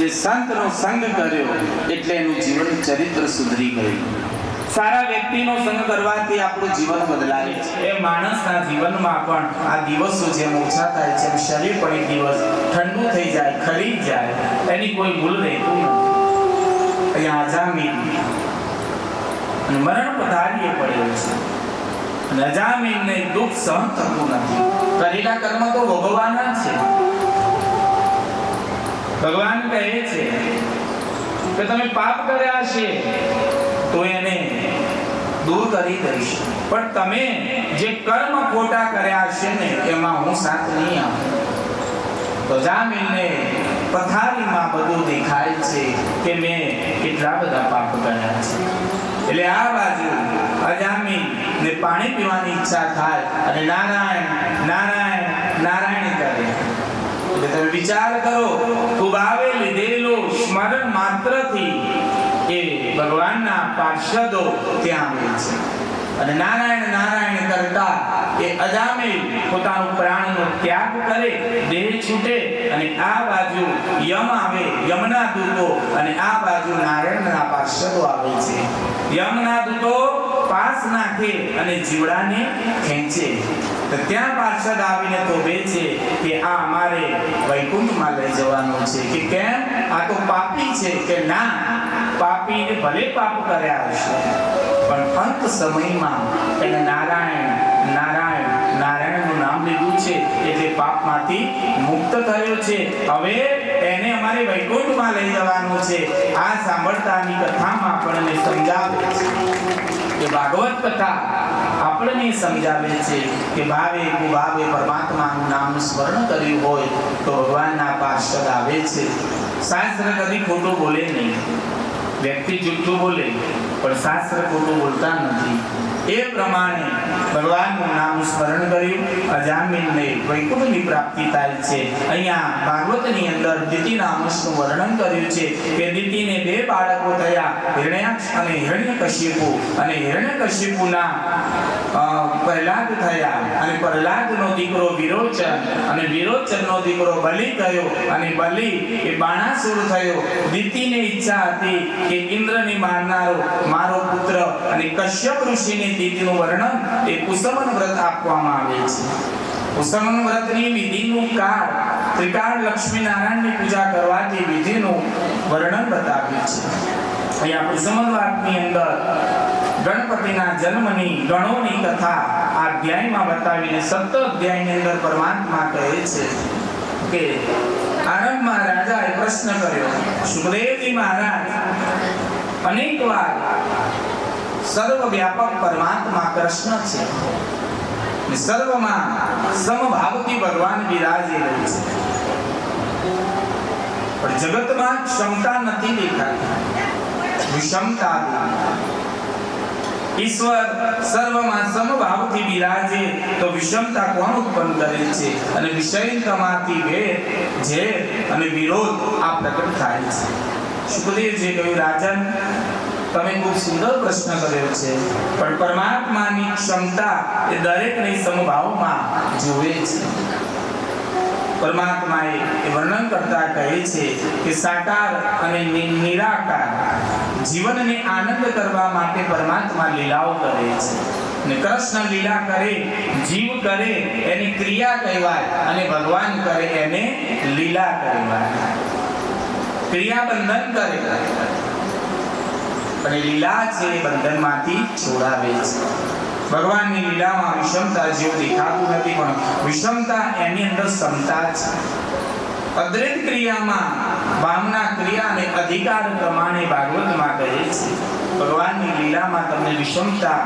જે સંતનો સંગ કર્યો એટલે એનું જીવન ચરિત્ર સુધરી ગયું. સારા વ્યક્તિનો સંગ કરવાથી આપણું જીવન બદલાય છે. એ માણસના જીવનમાં પણ આ દિવસો જેમ ઓછા થાય છે, શરીર પણ એક દિવસ ઠંડુ થઈ જાય, ખરી જાય, એની કોઈ ભૂલ રહેતું નથી. અહીંયા અજામીન અને મરણ પધારીએ પડેલો છે. અને અજામીનને દુઃખ સહન થતું નથી. કરેલા કર્મ તો ભોગવવાના છે. ભગવાન કહે છે કે તમે પાપ કર્યા છે તો એને દૂર કરી દઈશ, પણ તમે જે કર્મ ખોટા કર્યા છે ને એમાં હું સાથ નહીં આપું. તો અજામીનને પથારીમાં બધું દેખાય છે કે મેં કેટલા બધા પાપ કર્યા છે. એટલે આ બાજુ અજામીનને પાણી પીવાની ઈચ્છા થાય અને નારાયણ નારાયણ નારાયણ કરે. તમે વિચાર કરો, ખૂબ આવે લીધેલો સ્મરણ માત્રથી એ ભગવાનના પાર્ષદો ત્યાં આવે છે અને નારાયણ નારાયણ કરતા એ અજામીન પોતાનું પ્રાણનો ત્યાગ કરે, દેહ છૂટે અને આ બાજુ યમ આવે, યમના દૂતો, અને આ બાજુ નારાયણના પાર્ષદો આવે છે. યમના દૂતો પાસ નાખે અને જીવડાને ખેંચે. તો ત્યાં પાર્ષદ આવીને તોબે છે કે આ અમારે વૈકુંઠમાં લઈ જવાનું છે. કે કેમ? આ તો પાપી છે. કે ના, પાપીને ભલે પાપ કર્યા હશે પણ અંત સમયમાં એને નારાયણ નારાયણ નારાયણનું નામ લીધું છે એટલે પાપમાંથી મુક્ત થયો છે. હવે એને અમારે વૈકુંઠમાં લઈ જવાનું છે. આ સાંભળતાની કથામાં આપણને સમજાવે છે કે ભાગવત કથા આપણને સમજાવે છે કે ભાવે કુભાવે પરમાત્માનું નામ સ્મરણ કર્યું હોય તો ભગવાનના પાર્ષદ આવે છે. શાસ્ત્ર કદી ખોટું બોલે નહીં. વ્યક્તિ જૂઠું બોલે પણ શાસ્ત્ર ખોટું બોલતા નથી. એ પ્રમાણે ભગવાનનું નામ સ્મરણ કર્યું, અજામીનને વૈકુંઠની પ્રાપ્તિ થાય છે. અહીંયા ભાગવતની અંદર દિતિના અંશનું વર્ણન કર્યું છે કે દિતિને 2 બાળકો થયા, હિરણ્યાક્ષ અને હિરણ્યકશિપુ. અને હિરણ્યકશિપુના પ્રહલાદ થયા અને પ્રહલાદનો દીકરો વિરોચન અને વિરોચનનો દીકરો બલિ થયો અને બલિ એ બાણાસુર થયો. દિતિને ઈચ્છા હતી કે ઇન્દ્રને મારનારો મારો પુત્ર, અને કશ્યપ ઋષિને દિતિનું વર્ણન એ કુસમન વ્રત આપવામાં આવે છે. કુસમન વ્રતની વિધિનું કાળ ત્રિકાળ લક્ષ્મી નારાયણની પૂજા કરવાથી વિધિનું વર્ણન બતાવ્યું છે. અહીંયા કુસમન વ્રતની અંદર ગણપતિના જન્મની ગણોની કથા આ અધ્યાયમાં બતાવીને 7 અધ્યાયની અંદર પરમાત્મા કહે છે કે આરંભમાં રાજાએ પ્રશ્ન કર્યો. સુખદેવજી મહારાજ અનેક વાર સર્વવ્યાપક પરમાત્મા કૃષ્ણ છે, સર્વમાં સમભાવથી ભગવાન બિરાજેલો છે, પણ જગતમાં ક્ષમતા નથી દેખાતી, વિષમતા. ઈશ્વર સર્વમાં સમભાવથી બિરાજે તો વિષમતા કોણ ઉત્પન્ન કરે છે? અને વિષયતામાંથી ભેદ, ઝેર અને વિરોધ આ પ્રગટ થાય છે. સુખદેવજી કહ્યું, રાજન તમે ખૂબ સુંદર પ્રશ્ન કર્યો છે, પણ પરમાત્માની ક્ષમતા એ દરેકને સમભાવમાં જોવે છે. પરમાત્માએ વર્ણન કરતા કહે છે કે સાકાર અને નિરાકાર જીવનને આનંદ કરવા માટે પરમાત્મા લીલાઓ કરે છે. અને કૃષ્ણ લીલા કરે, જીવ કરે એની ક્રિયા કહેવાય, અને ભગવાન કરે એને લીલા કહેવાય. ક્રિયા બંધન કરે અને લીલા છે બંધનમાંથી છોડાવે છે. ભગવાનની લીલામાં વિષમતા જેવું દેખાતું નથી, પણ વિષમતા એની અંદર સમતા છે. અદ્વૈત ક્રિયામાં ભાવના ક્રિયા અને અધિકાર પ્રમાણે ભાગવતમાં કહે છે ભગવાનની લીલામાં તમને વિષમતા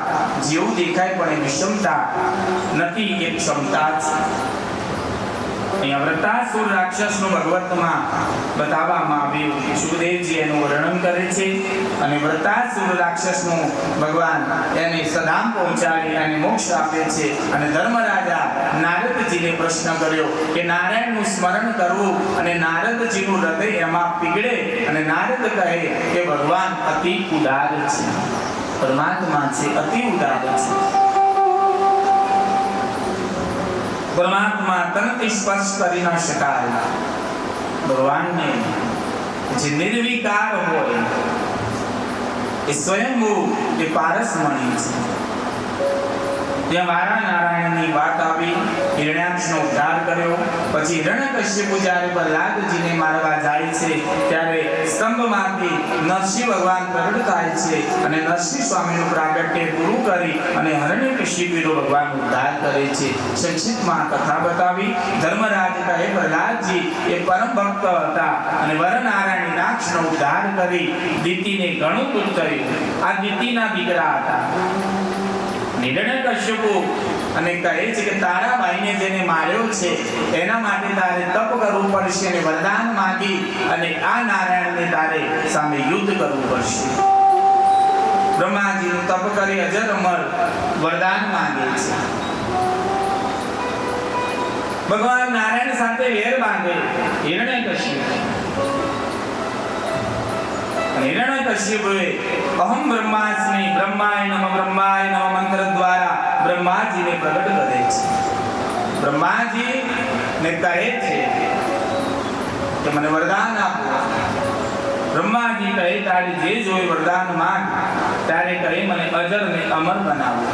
જેવું દેખાય પણ એ વિષમતા નથી, એ ક્ષમતા છે. અહીંયા વ્રતાસુર રાક્ષસનું ભગવતમાં બતાવવામાં આવ્યું. સુખદેવજી એનું વર્ણન કરે છે અને વ્રતાસુર રાક્ષસનું ભગવાન એને સદામ પહોંચાડી અને મોક્ષ આપે છે. અને ધર્મરાજા નારદજીને પ્રશ્ન કર્યો કે નારાયણનું સ્મરણ કરવું અને નારદજીનું હૃદય એમાં પીગળે, અને નારદ કહે કે ભગવાન અતિ ઉદાર છે, પરમાત્મા છે અતિ ઉદાર છે. પરમાત્મા તનથી સ્પર્શ કરી ન શકાય. ભગવાનને જે નિર્વિકાર હોય એ સ્વયંભૂ એ પારસમણી છે. ત્યાં મારા નારાયણની વાત આવી, હિરણ્યાક્ષનો ઉદ્ધાર કર્યો. પછી હિરણ્યકશ્યપુ જ્યારે પ્રહલાદજીને મારવા જાય છે ત્યારે સ્તંભમાંથી નરસિંહ ભગવાન પ્રગટ થાય છે અને નરસિંહ સ્વામીનું પ્રાગટ્ય પૂરું કરી અને હિરણ્યકશ્યપુનો ભગવાન ઉદ્ધાર કરે છે. સંક્ષિપ્તમાં કથા બતાવી. ધર્મરાજ કહે પ્રહલાદજી એ પરમ ભક્ત હતા અને વરનારાયણ નાક્ષનો ઉદ્ધાર કરી દિતિને ઘણું દુઃખ થયું. આ દિતિના દીકરા હતા. હિરણ્યકશ્યપુ અને કહે છે કે તારા ભાઈને જેને માર્યો છે એના માટે તારે તપ કરવું પડશે અને વરદાન માંગી અને આ નારાયણને તારે સામે યુદ્ધ કરવું પડશે. બ્રહ્માજીનું તપ કરી અજર અમર વરદાન માંગે છે. ભગવાન નારાયણ સાથે વેર બાંધે હિરણ્યકશ્યપુ. હિરણ્યકશ્યપુએ અહમ બ્રહ્માસ્મિ બ્રહ્માય નમઃ મંત્ર દ્વારા બ્રહ્માજીને પ્રગટ કરે છે. બ્રહ્માજી ને કહે છે કે મને વરદાન આપો. બ્રહ્માજી કહે તારે જે જોઈ વરદાન માંગ. ત્યારે કહે મને અજર ને અમર બનાવો.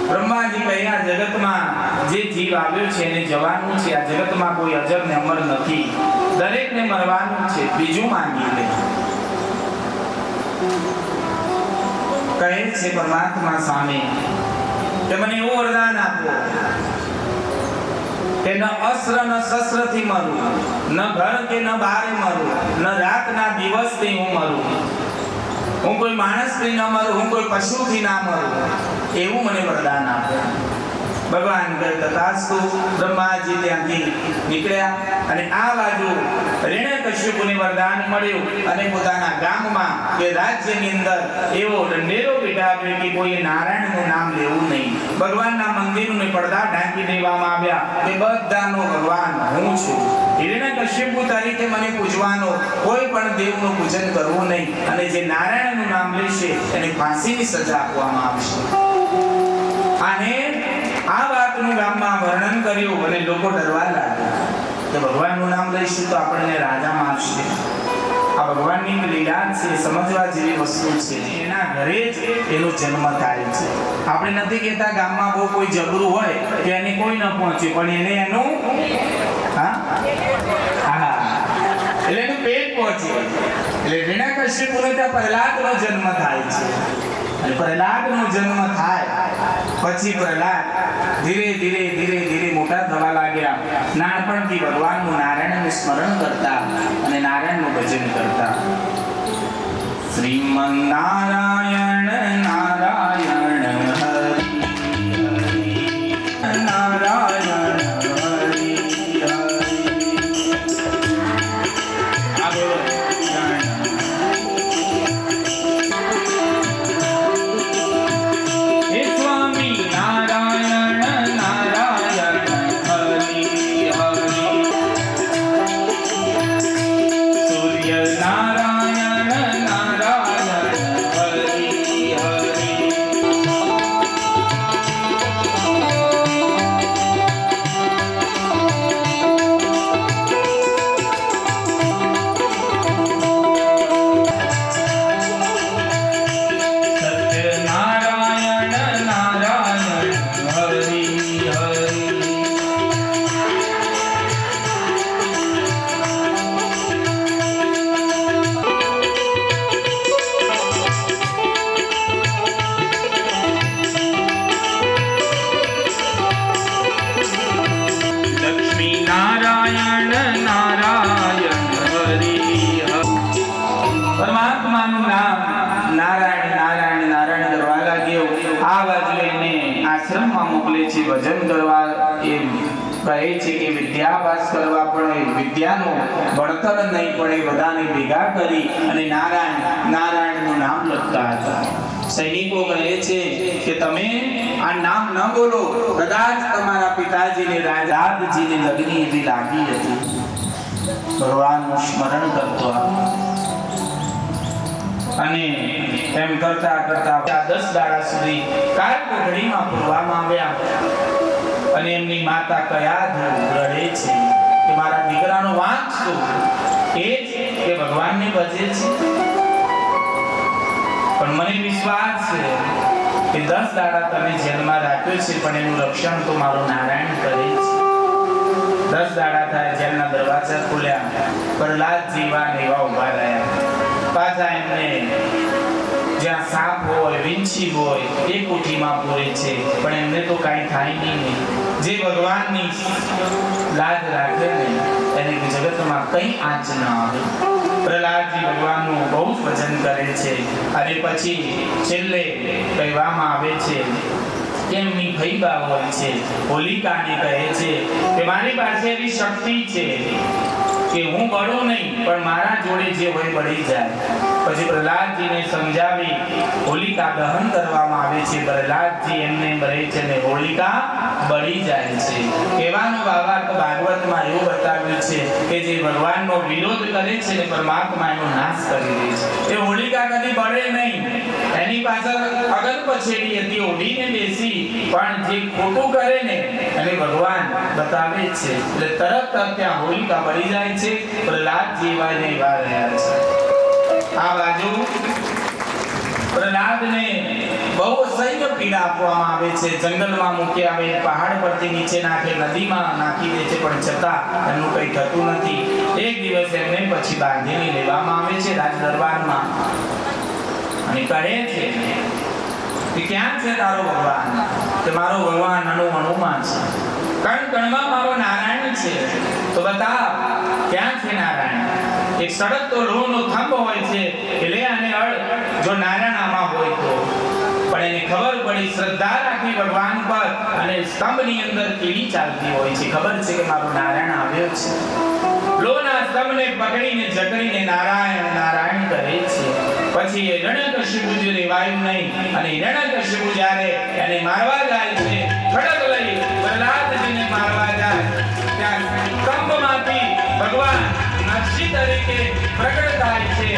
બ્રહ્માજી કહે આ જગતમાં જે જીવ આવ્યો છે એને જવાનું છે. આ જગતમાં કોઈ અજર ને અમર નથી. દરેકને મરવાનું છે. બીજું માંગી લે. કહે છે પરમાત્મા સામે કે મને એવું વરદાન આપો કે ન અસ્ત્ર ન શસ્ત્ર થી મરું, ન ઘર કે ન બારે મરું, ન રાત ના દિવસ થી હું મરું. હું કોઈ માણસ થી ન મરું, હું કોઈ પશુ થી ના મરું. એવું મને વરદાન આપો. ભગવાન કહે તથાસ્તુ. બ્રહ્માજી ત્યાંથી નીકળ્યા અને આ બાજુ હિરણ્યકશ્યપુને વરદાન મળ્યું અને પોતાના ગામમાં કે રાજ્યની અંદર એવો ઢંઢેરો પીટાવ્યો કે કોઈ નારાયણનું નામ લેવું નહીં. ભગવાનના મંદિરને પડદા ઢાંકી દેવામાં આવ્યા કે બધાનો ભગવાન હું છું. હિરણ્યકશ્યપુ તરીકે મને પૂજવાનો, કોઈ પણ દેવનું પૂજન કરવું નહીં અને જે નારાયણનું નામ લેશે એને ફાંસીની સજા આપવામાં આવશે. અને આ વાતનું ગામમાં વર્ણન કર્યું અને લોકો ડરવા લાગ્યા કે ભગવાનનું નામ લઈશું તો આપણને રાજા મારશે. આ ભગવાનની લીલા છે, સમજવા જેવી વસ્તુ છે. એના ઘરે જ એનો જન્મ થાય છે. આપણે નથી કહેતા ગામમાં બહુ કોઈ જબરું હોય કે એને કોઈ ન પહોંચે, પણ એને એનું એટલે એનું પેટ પહોંચે. એટલે હિરણ્યકશ્યપુને ત્યાં પ્રહલાદનો જન્મ થાય છે અને પ્રહલાદનો જન્મ થાય પછી પ્રહલાદ ધીરે ધીરે ધીરે ધીરે મોટા થવા લાગ્યા. નાનપણથી ભગવાનનું નારાયણનું સ્મરણ કરતા અને નારાયણનું ભજન કરતા. શ્રીમન નારાયણ નારાયણ હરિ નારાયણ હરિ આશ્રમમાં મોકલે છે ભજન કરવા. એ કહે છે કે વિદ્યાભ્યાસ કરવા પણ વિદ્યાનો ભણતર નહીં પડે, બધાને ભેગા કરી અને નારાયણનું નામ લખતા હતા. સૈનિકો કહે છે કે તમે આ નામ ન બોલો, કદાચ તમારા પિતાજીને રાજાજીને લગ્ની એવી લાગી હતી. ભગવાનનું સ્મરણ કરતો અને એમ કરતા કરતા 10 દાડા સુધી કાળકોઠડીમાં પૂરવામાં આવ્યા. અને એમની માતા કયા રડે છે કે મારા દીકરાનો વાંક શું. એ જ કે ભગવાનને ભજે છે? પણ મને વિશ્વાસ છે કે 10 દાડા તમે જેલમાં રાખ્યો છે, પણ એનું રક્ષણ તો મારો નારાયણ કરે છે. 10 દાડા થાય, જેલના દરવાજા ખુલ્યા, પ્રહલાદજી એવા ઉભા રહ્યા. પાછા એમને જ્યાં સાપ હોય, વીંછી હોય, એ કોઠીમાં પૂરે છે, પણ એમને તો કાંઈ થાય નહીં. જે ભગવાનની લાજ રાખે ને એને જગતમાં કઈ આંચ ન આવે. પ્રહલાદજી ભગવાનનું બહુ જ ભજન કરે છે. અને પછી છેલ્લે કહેવામાં આવે છે કે એમની ભૈબા હોય છે, હોલિકાને કહે છે કે મારી પાસે એવી શક્તિ છે કે હું બળું નહીં, પણ મારા જોડે જે હોય બળી જાય. પછી પ્રહલાદજીને સમજાવી હોલિકા દહન કરવામાં આવે છે. પ્રહલાદજી એમને બળે છે ને હોલિકા બળી જાય છે. કહેવાનો ભાવાર્થ ભાગવતમાં એવું બતાવ્યું છે કે જે ભગવાનનો વિરોધ કરે છે ને પરમાત્મા એનો નાશ કરી દે છે. એ હોલિકા કદી બળે નહીં. એની પાછળ અગર પછેડી હતી, ઓઢીને બેસી, પણ જે ખોટું કરે ને એને ભગવાન બતાવે છે એટલે તરત ત્યાં હોલિકા બળી જાય છે. પ્રહલાદજી વાને વાર રહ્યા છે. આ બાજુ પ્રહલાદને બહુ અસહ્ય પીડા આપવામાં આવે છે. જંગલમાં મૂકી આવે, પહાડ પરથી નીચે નાખે, નદીમાં નાખી દે છે, પણ છતાં એમનું કંઈ થતું નથી. એક દિવસ એમને પછી બાંધીને લેવામાં આવે છે રાજ દરબારમાં અને કહે છે કે ક્યાં છે તારો ભગવાન? કે મારો ભગવાન હનુમાન છે, કણ કણમાં મારો નારાયણ છે. તો બતાવ ક્યાં છે નારાયણ? એક સડકતો લોહનો થંભ હોય છે કે લે આને અડ, જો નારાયણ આમાં હોય તો. પણ એને ખબર પડી, શ્રદ્ધા રાખી ભગવાન પર, અને સ્તંભની અંદર કીડી ચાલતી હોય છે. ખબર છે કે મારો નારાયણ આવ્યો છે. લોહના સ્તંભને પકડીને જકડીને નારાયણ નારાયણ કરે છે. પછી એ હિરણ્યકશિપુ રેવાયું નહીં, અને હિરણ્યકશિપુ જ્યારે એને મારવા જાય છે, ખડગ લઈ પ્રહલાદજીને મારવા જાય, ત્યાં સ્તંભમાંથી ભગવાન નરસિંહ તરીકે પ્રગટ થાય છે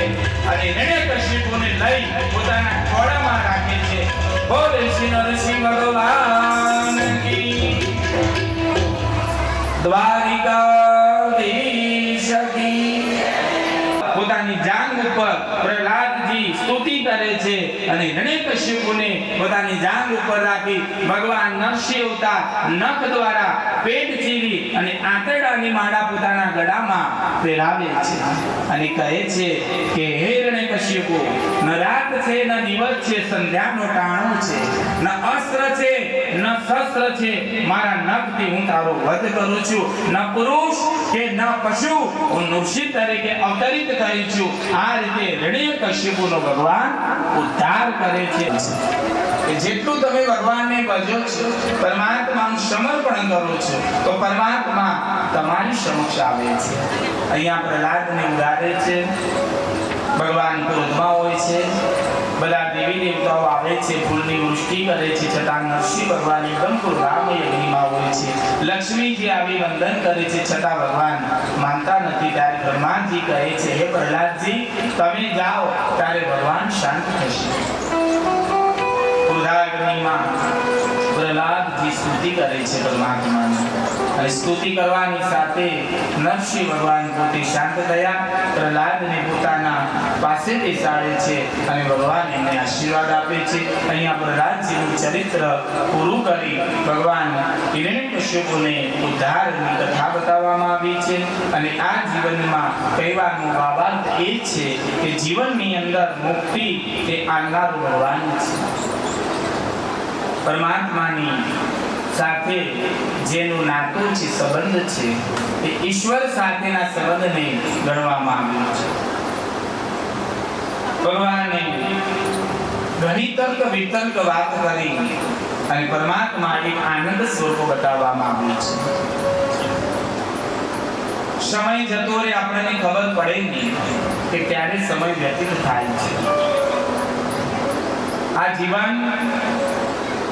અને હિરણ્યકશિપુને લઈ પોતાના ખોળામાં રાખે છે. બોલે શ્રી નરસિંહ ભગવાન કી, દ્વારિકાધીશ કી. પોતાની જાંઘ ઉપર પ્રહલાદજી સ્તુતિ કરે છે અને હિરણ્યકશિપુને પોતાની જાંઘ ઉપર રાખી ભગવાન નરસિંહ અવતાર નખ દ્વારા પેટ ચીરી અને આંતરડાની માળા પોતાના ગળામાં પહેરાવે છે અને કહે છે કે હે હિરણ્યકશિપુ, ન રાત છે ન દિવસ છે, સંધ્યાનો ટાણું છે, ન અસ્ત્ર છે ન શસ્ત્ર છે, મારા નખથી હું તારો વધ કરું છું. ન પુરુષ કે ન પશુ, હું નૃસિંહ તરીકે અવતરિત થઈ છું. આ રીતે હિરણ્યકશિપુનો ભગવાન ઉદ્ધાર કરે છે. કે જેટલું તમે ભગવાનને ભજો છો, પરમાત્માનું સમર્પણ કરો છો, તો પરમાત્મા તમારી સમક્ષ આવે છે. અહીંયા પ્રહલાદને ઉદારે છે. ભગવાન ક્રોધમાં હોય છે, બધા દેવી દેવતાઓ આવે છે, ફૂલની વૃષ્ટિ કરે છે, છતાં નરસિંહ ભગવાન એકદમ રામ યજ્ઞમાં હોય છે. લક્ષ્મીજી આવી વંદન કરે છે, છતાં ભગવાન માનતા નથી. ત્યારે બ્રહ્માજી કહે છે, હે પ્રહલાદજી, તમે જાઓ ત્યારે ભગવાન શાંત થશે. ક્રોધાગ્નિમાં પ્રહલાદજી સ્તુતિ કરે છે પરમાત્માની, અને સ્તુતિ કરવાની સાથે નરસિંહ ભગવાન પોતે શાંત થયા. પ્રહલાદને પોતાના પાસે બેસાડે છે અને ભગવાન એમને આશીર્વાદ આપે છે. અહીંયા પ્રહલાદજીનું ચરિત્ર પૂરું કરી ભગવાન હિરણ્યકશિપુને ઉદ્ધારની કથા બતાવવામાં આવી છે. અને આ જીવનમાં કહેવાનો ભાવાર્થ એ છે કે જીવનની અંદર મુક્તિ એ આનનારો ભગવાન છે. પરમાત્માની સાથે જેનું નાતું છે, સંબંધ છે, એ ઈશ્વર સાથેના સંબંધને ગણવામાં આવ્યો છે. ભગવાને ઘણી તર્ક વિતર્ક વાત કરી અને પરમાત્મા એક આનંદ સ્વરૂપ બતાવવામાં આવ્યું છે. સમય જતો રે આપણને ખબર પડે નહીં કે ક્યારે સમય વ્યતીત થાય છે. આ જીવન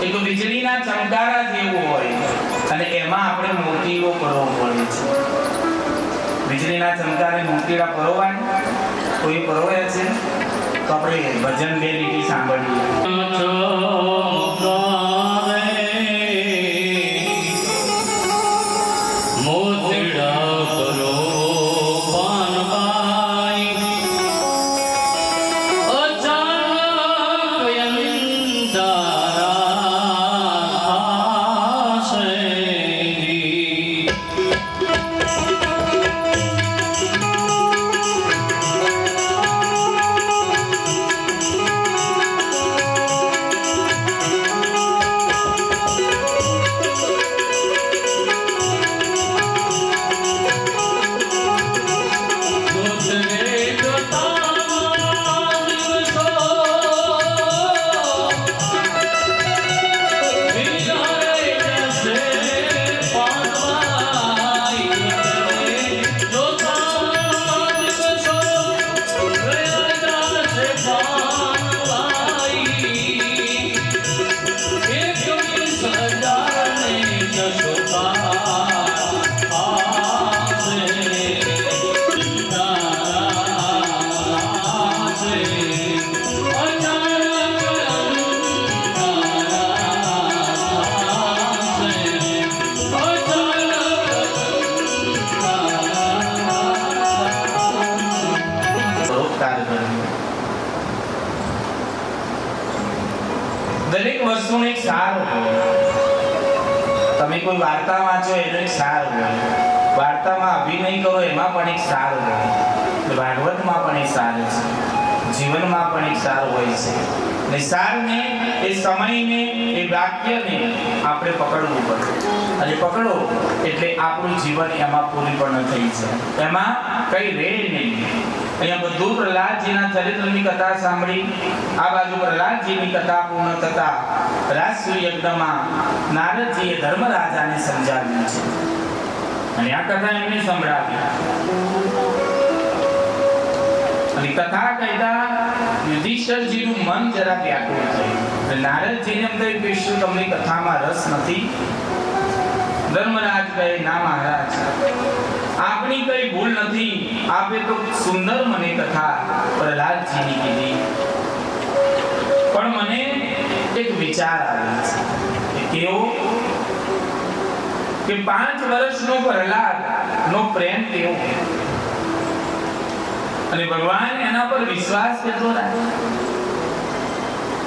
એક વીજળીના ચમકારા જેવું હોય અને એમાં આપણે મોતીઓ પરોવવું પડે છે. વીજળીના ચમકારે મોતીડા પરોવાય, કોઈ પરોવ્યા છે? તો આપણે ભજન બે લીટી સાંભળીએ. મોતીડા પરો પાનબાઈ ઉપકાર કર્યો. દરેક વસ્તુનો એક સાર હોય. તમે કોઈ વાર્તા વાંચો એનો એક સાર હોય. વાર્તામાં અભિનય કરો એમાં પણ એક સાર હોય. ભાગવતમાં પણ એક સાર છે, જીવનમાં પણ એક સાર હોય છે. ને સારને, એ સમયને, એ વાક્યને આપણે પકડવું પડે. અને પકડો એટલે આપણું જીવન એમાં પૂરીપૂર્ણ થઈ જાય, એમાં કઈ રહે નહીં. અહીંયા બધું પ્રહલાદજીના ચરિત્રની કથા સાંભળી. આ બાજુ પ્રહલાદજીની કથા પૂર્ણ થતા રાજસૂય યજ્ઞમાં નારદજીએ ધર્મરાજાને સમજાવ્યું છે. અને આ કથા એમને સંભળાવી. અને કથા કહેતા યુધિષ્ઠિરજીનું મન જરા વ્યાકુળ થયું. નારદજીને એમ થયું કે શું તમને કથામાં રસ નથી? ધર્મરાજ કહે, ના મહારાજ, આપની કઈ ભૂલ નથી. આપે તો સુંદર મને કથા પ્રહલાદજીની કીધી, પણ મને એક વિચાર આવ્યો છે. કેવો? કે 5 વર્ષનો પ્રહલાદ નો પ્રેમ કેવો, અને ભગવાન એના પર વિશ્વાસ કેટલો રાખે.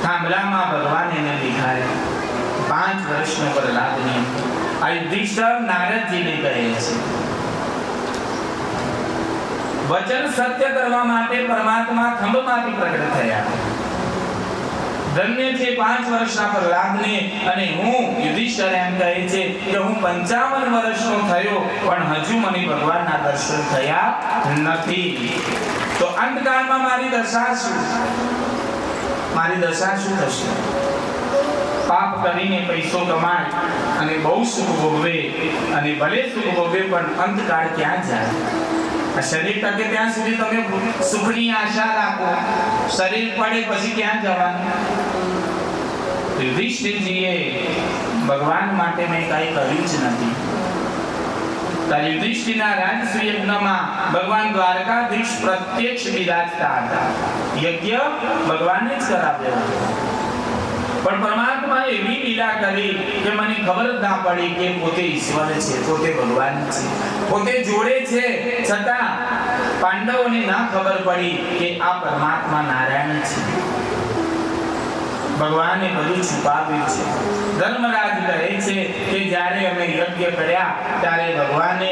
થાંભલામાં ભગવાન એને દેખાય 5 વર્ષનો પ્રહલાદની અંદર. આ યુધિષ્ઠિર નારદજીને કહે છે, વચન સત્ય કરવા માટે પરમાત્મા થંભમાંથી પ્રગટ થયા. ધન્ય છે 5 વર્ષના પ્રહલાદને. અને હું યુધિષ્ઠિર એમ કહે છે કે હું 55 વર્ષનો થયો પણ હજુ મને ભગવાનના દર્શન થયા નથી. તો અંતકાળમાં મારી દશા શું? મારી દશા શું થશે? પાપ કરીને પૈસો કમાય અને બહુ સુખ ભોગવે, અને ભલે સુખ ભોગવે પણ અંતકાળ ક્યાં જાય? આ શરીર ટકે ત્યાં સુધી તમે સુખની આશા રાખો, શરીર પડે પછી ક્યાં જવાનું? યુધિષ્ઠિરજીએ ભગવાન માટે મેં કઈ કર્યું જ નથી. યુધિષ્ઠિરના રાજસૂય યજ્ઞમાં ભગવાન દ્વારકાધીશ પ્રત્યક્ષ બિરાજતા હતા. યજ્ઞ ભગવાને જ કરાવ્યો. પણ પરમાત્મા એવી લીલા કરી કે મને ખબર જ ના પડી કે પોતે ઈશ્વર છે, પોતે ભગવાન છે, પોતે જોડે છે, છતાં પાંડવોને ના ખબર પડી કે આ પરમાત્મા નારાયણ છે. ભગવાને બધું છુપાવ્યું છે. ધર્મરાજ કહે છે કે જ્યારે અમે યજ્ઞ કર્યા ત્યારે ભગવાને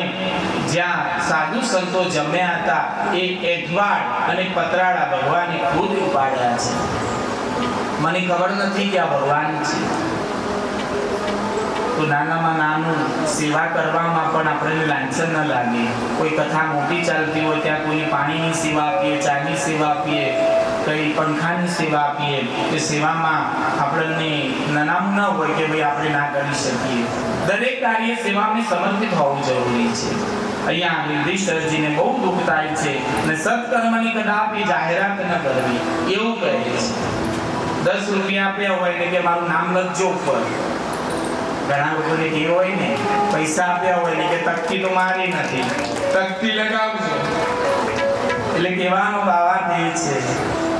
જ્યાં સાધુ સંતો જમ્યા હતા એ એઠવાડ અને પતરાળા ભગવાને ખુદ ઉપાડ્યા છે. મને ખબર નથી કે આ ભગવાન છે. તો નાનામાં નાનું સેવા કરવામાં પણ આપણને લાંછન ન લાગે. કોઈ કથા મોટી ચાલતી હોય ત્યાં કોઈને પાણીની સેવા આપીએ, ચાની સેવા આપીએ, કઈ પંખાની સેવા આપીએ, એ સેવામાં આપણને નાનામ ન હોય કે ભાઈ આપણે ના કરી શકીએ. દરેક કાર્ય સેવામાં સમર્પિત હોવું જરૂરી છે. અહીંયા યુધિષ્ઠિરજીને બહુ દુઃખ થાય છે અને સત્કર્મની કદાપી જાહેરાત ન કરવી એવું કહે છે. 10 રૂપિયા આપ્યા હોય એટલે કે મારું નામ લખજો ઉપર. ઘણા લોકોને કે હોય ને, પૈસા આપ્યા હોય ને કે તકતી તો મારી નથી, તકતી લગાવજો. એટલે કહેવાનો ભાવાર્થ એ છે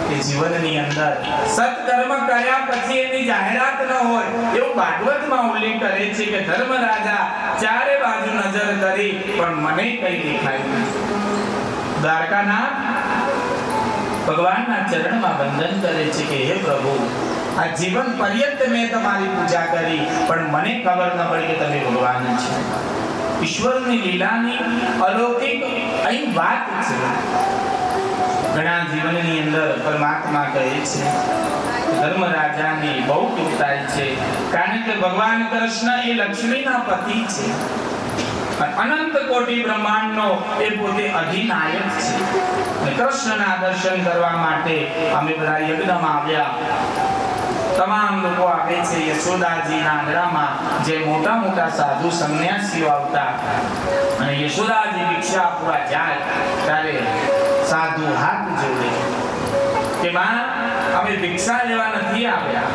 કે જીવનની અંદર સત્કર્મ કર્યા પછી એની જાહેરાત ન હોય એવું ભાગવતમાં ઉલ્લેખ કરે છે કે ધર્મરાજા ચારે બાજુ નજર કરી પણ મને કઈ દેખાયું નહીં. દ્વારકાનાથ ભગવાનના ચરણમાં વંદન કરે છે કે હે પ્રભુ, આ જીવન પર્યંત મેં તમારી પૂજા કરી પણ મને ખબર ન પડી કે તમે ભગવાન છો. ઈશ્વરની લીલાની અલૌકિક અહીં વાત છે. ઘણા જીવનની અંદર પરમાત્મા કહે છે ધર્મરાજાને બહુ દુઃખ થાય છે કારણ કે ભગવાન કૃષ્ણ એ લક્ષ્મીના પતિ છે. અનંત કોટી બ્રહ્માંડનો એ પોતે અધિનાયક છે. કૃષ્ણના દર્શન કરવા માટે અમે બધા યજ્ઞમાં આવ્યા. તમામ લોકો આવે છે. યશોદાજીના આંગણામાં જે મોટા મોટા સાધુ સંન્યાસીઓ આવતા અને યશોદાજી ભિક્ષા આપવા જાય ત્યારે સાધુ હાથ જોડે કે માં, અમે ભિક્ષા લેવા નથી આવ્યા,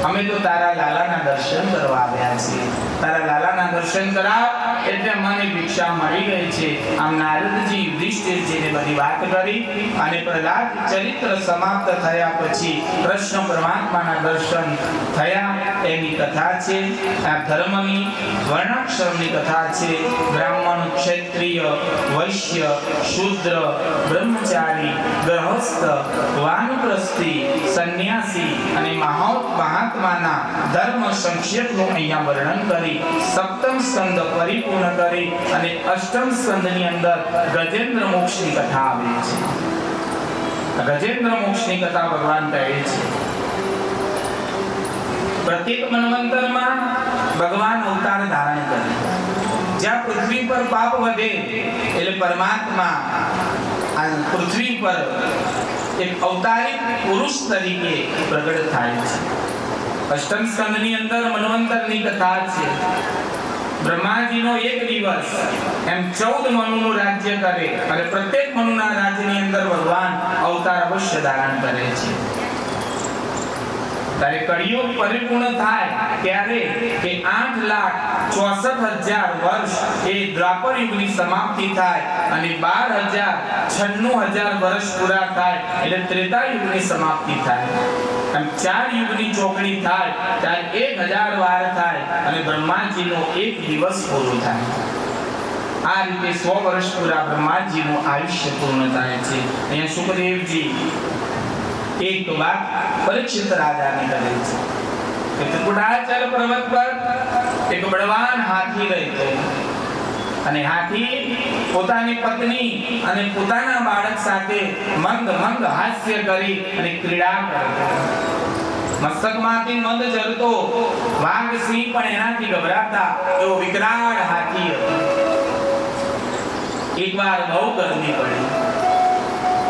અમે તો તારા લાલાના દર્શન કરવા આવ્યા છીએ. તારા લાલાના દર્શન કરાવ એટલે મને ભિક્ષા મળી ગઈ છે. આમ નારદજી યુધિષ્ઠિરજીને બધી વાત કરી અને પ્રહલાદ ચરિત્ર સમાપ્ત થયા પછી કૃષ્ણ પરમાત્માના દર્શન થયા એની કથા છે. આ ધર્મની વર્ણાશ્રમની કથા છે. બ્રાહ્મણ, ક્ષત્રિય, વૈશ્ય, શૂદ્ર, બ્રહ્મચારી, ગૃહસ્થ, વાનપ્રસ્થી, સંન્યાસી અને મહાત્માના ધર્મ સંક્ષેપનું અહીંયા વર્ણન કરી સપ્તમ સ્કંદ પરિપૂર્ણ કરી અને અષ્ટમ સ્કંદની અંદર ગજેન્દ્ર મોક્ષની કથા આવે છે. ગજેન્દ્ર મોક્ષની કથા ભગવાન કહે છે. પ્રત્યેક મન્વંતરમાં ભગવાન અવતાર ધારણ કરે. જ્યાં પૃથ્વી પર પાપ વધે એટલે પરમાત્મા આ પૃથ્વી પર એક અવતારિક પુરુષ તરીકે પ્રગટ થાય છે. અષ્ટમ સ્કંદની અંદર મન્વંતરની કથા છે. બ્રહ્માજીનો એક દિવસ એમ 14 મનુનું રાજ્ય કરે અને પ્રત્યેક મનુના રાજ્યની અંદર ભગવાન અવતાર અવશ્ય ધારણ કરે છે. ત્યારે કળિયુગ પરિપૂર્ણ થાય ત્યારે કે 8,64,000 વર્ષ એ દ્વાપર યુગની સમાપ્તિ થાય અને 12,96,000 વર્ષ પૂરા થાય એટલે ત્રેતા યુગની સમાપ્તિ થાય. એમ 4 યુગની ચોકડી થાય ત્યારે 1000 વાર થાય અને બ્રહ્માજીનો એક દિવસ પૂરો થાય. આ રીતે 100 વર્ષ પૂરા બ્રહ્માજીનું આયુષ્ય પૂર્ણ થાય છે. અહીંયા સુખદેવજી એક વાત પરીક્ષિત રાજાને કરે છે કે ત્રિકુટાચલ પર્વત પર એક બળવાન હાથી રહેતો અને હાથી પોતાની પત્ની અને પોતાના બાળક સાથે મંદ હાસ્ય કરી અને ક્રીડા કરતો. મસ્તકમાંથી મંદ જરતો વાઘ સિંહ પણ એનાથી ગભરાતા એવો વિકરાળ હાથી હતો. એકવાર બહુ ગરમી પડી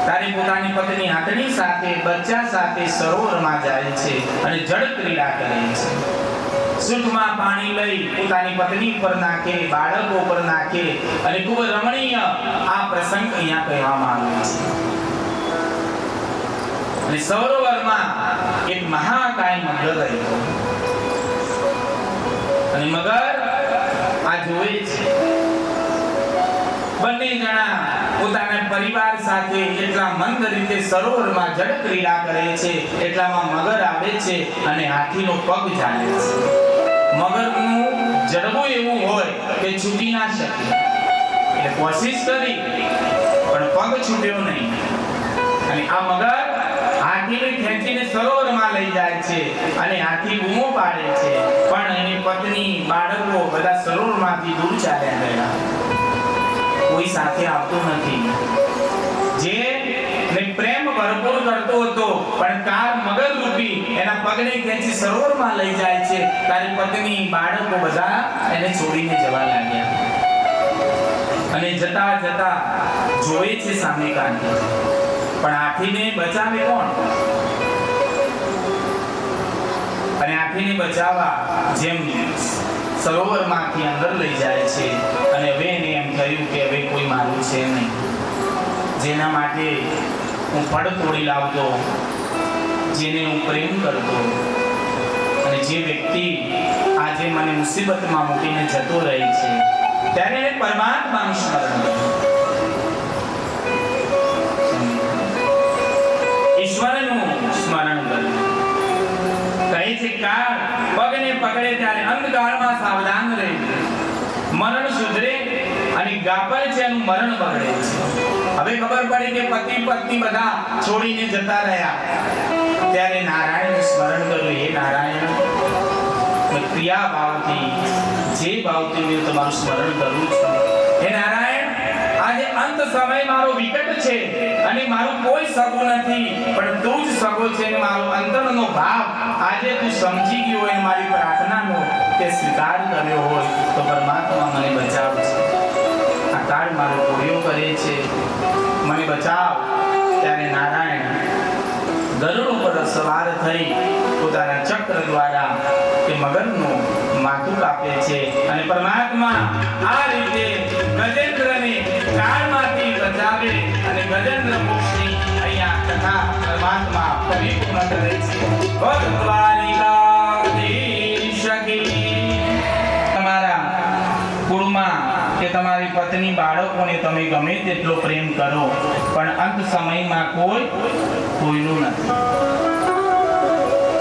તારે પોતાની પત્ની હાથણી સાથે બચ્ચા સાથે સરોવરમાં જાય છે અને જળ ક્રીડા કરે છે. સૂંઠમાં પાણી લઈ પોતાની પત્ની પર નાખે, બાળકો પર નાખે અને ખૂબ રમણીય આ પ્રસંગ અહીંયા કહેવામાં આવ્યો છે. અને સરોવરમાં એક મહાકાય મગર રહેતો અને મગર આ જોવે છે. બંને જણા પોતાના પરિવાર સાથે એટલા મંદ રીતે સરોવરમાં જળ ક્રીડા કરે છે એટલામાં મગર આવે છે અને હાથીનો પગ ઝાલે છે. મગરનું જડબું એવું હોય કે છૂટી ના શકે એટલે કોશિશ કરી પણ પગ છૂટ્યો નહીં અને આ મગર હાથીને ખેંચીને સરોવરમાં લઈ જાય છે અને હાથી બૂમો પાડે છે પણ એની પત્ની બાળકો બધા સરોવરમાંથી દૂર ચાલ્યા ગયા. કોઈ સાથે આવતો નથી. જે ને પ્રેમ ભરપૂર કરતો હતો પણ કાર મગર રૂપી એના પગને ખેંચી સરોવરમાં લઈ જાય છે તારી પત્ની બાળકો બધા એને છોડીને જવા લાગ્યા અને જતા જતા જોવે છે સામે કાંઠે પણ હાથીને બચાવે કોણ? અને હાથીને બચાવવા જેમ સરોવરમાંથી અંદર લઈ જાય છે અને હવે એને એમ થયું કે હવે કોઈ મારું છે નહીં. જેના માટે હું ફળ તોડી લાવતો, જેને હું પ્રેમ કરતો અને જે વ્યક્તિ આજે મને મુસીબતમાં મૂકીને જતો રહે છે ત્યારે એને પરમાત્માનું સ્મરણ કર્યું, ઈશ્વરનું સ્મરણ કર્યું. કહે છે કાળ પગને પકડે ત્યારે અંધકારમાં સાવધાન રહેવું. મરણ સુધરે અને ગાપર છે એનું મરણ બગડે છે. હવે ખબર પડી કે પતિ પત્ની બધા છોડીને જતા રહ્યા ત્યારે નારાયણનું સ્મરણ કર્યું. હે નારાયણ, ક્રિયા ભાવથી જે ભાવથી હું તમારું સ્મરણ કરું છું. હે નારાયણ, આજે અંત સમય મારો વિકટ છે અને મારું કોઈ સગું નથી પણ તું જ સગો છે અને મારો અંતરનો ભાવ આજે તું સમજી ગયો હોય, મારી પ્રાર્થનાનો તે સ્વીકાર કર્યો હોય તો પરમાત્મા મને બચાવશે. આ કાળ મારો પૂર્યો કરે છે, મને બચાવ. ત્યારે નારાયણ ગરુડ ઉપર સવાર થઈ પોતાના ચક્ર દ્વારા તે મગરનું માથું કાપે છે અને પરમાત્મા આ રીતે ગજેન્દ્રને કાળમાંથી બચાવે અને ગજેન્દ્ર મોક્ષની અહીંયા કથા પરમાત્મા પરિપૂર્ણ કરે છે. ભગવાનિકા દેશકી પત્ની બાળકોને તમે ગમે તેટલો પ્રેમ કરો પણ અંત સમયમાં કોઈનું નથી.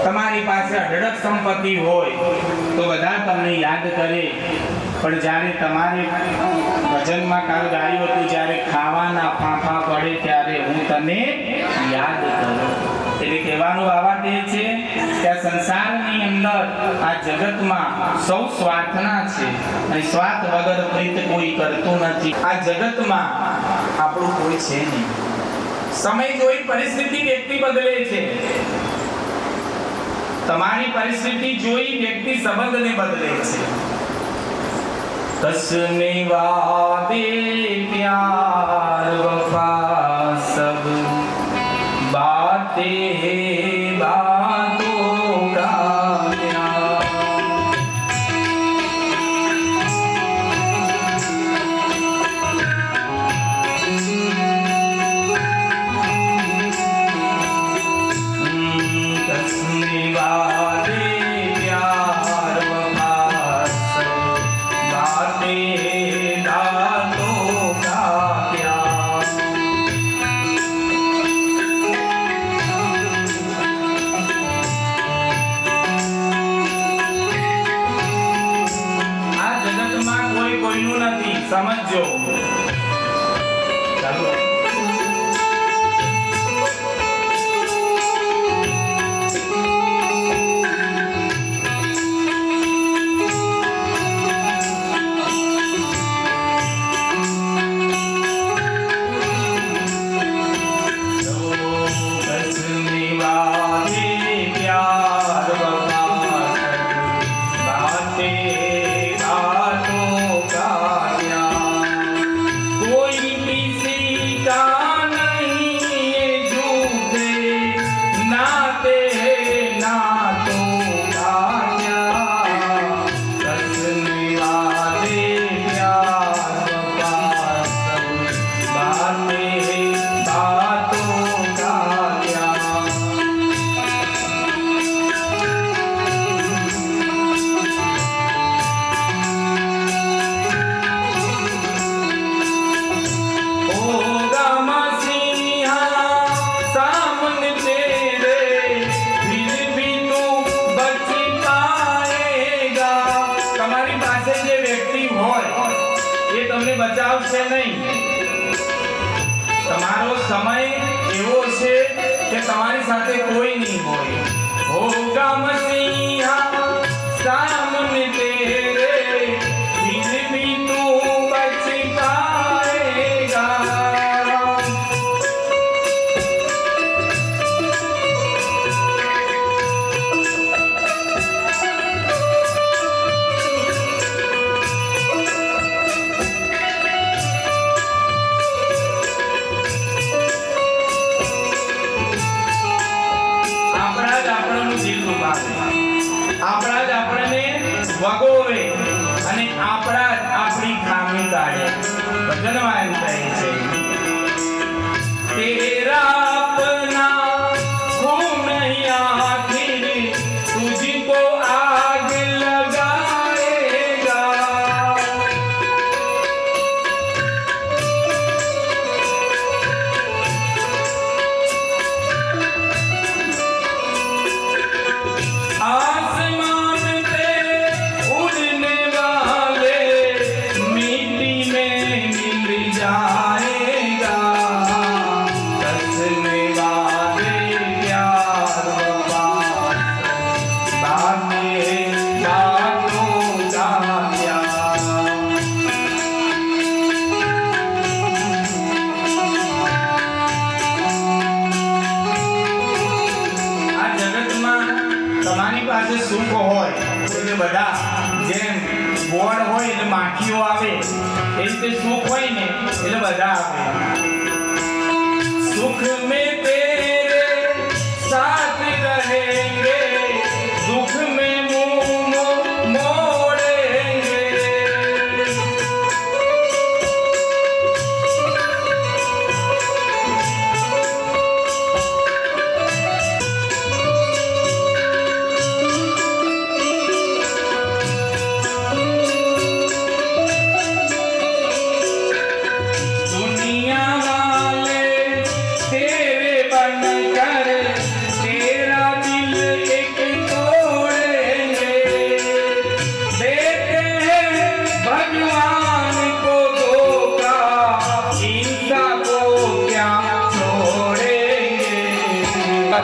તમારી પાસે અઢળક સંપત્તિ હોય તો બધા તમને યાદ કરે, પણ જ્યારે તમારે ભજનમાં કાલ ગાયું હતું, જ્યારે ખાવાના ફાંફા પડે ત્યારે હું તને યાદ કરું. એટલે કહેવાનો ભાવાર્થ એ છે કે આ સંસારની અંદર, આ જગતમાં સૌ સ્વાર્થના છે અને સ્વાર્થ વગર પ્રીત કોઈ કરતું નથી. આ જગતમાં આપણું કોઈ છે નહીં. સમય જોઈ પરિસ્થિતિ વ્યક્તિ બદલે છે. તમારી પરિસ્થિતિ જોઈ વ્યક્તિ સંબંધને બદલે છે. कसने वादे प्यार वफा सब बातें बातों का प्यार. कसने वादे प्यार वफा सब बातें बातों का प्यार. આ જગતમાં કોઈ કોઈનું નથી, સમજજો. ચાલો. બચાવશે નહીં. તમારો સમય એવો છે કે તમારી સાથે કોઈ નહીં હોય. હોગા મસીહા સામને તેરે ફિર ભી તું બચ પાએગા. આપણા જ આપણને વગોવે અને આપણા જ આપણી ખામી કાઢે. ભજનમાં એમ કહે છે, તેરા અપના ખૂન આખિર તુझको આગ લગાએગા. સુખ હોય એટલે બધા જેમ ગોળ હોય એટલે માખીઓ આવે, એ રીતે સુખ હોય ને એટલે બધા આવે. સુખ મેં તેરે સાથ રહેંગે, દુઃખ મેં મુંહ મોડેંગે.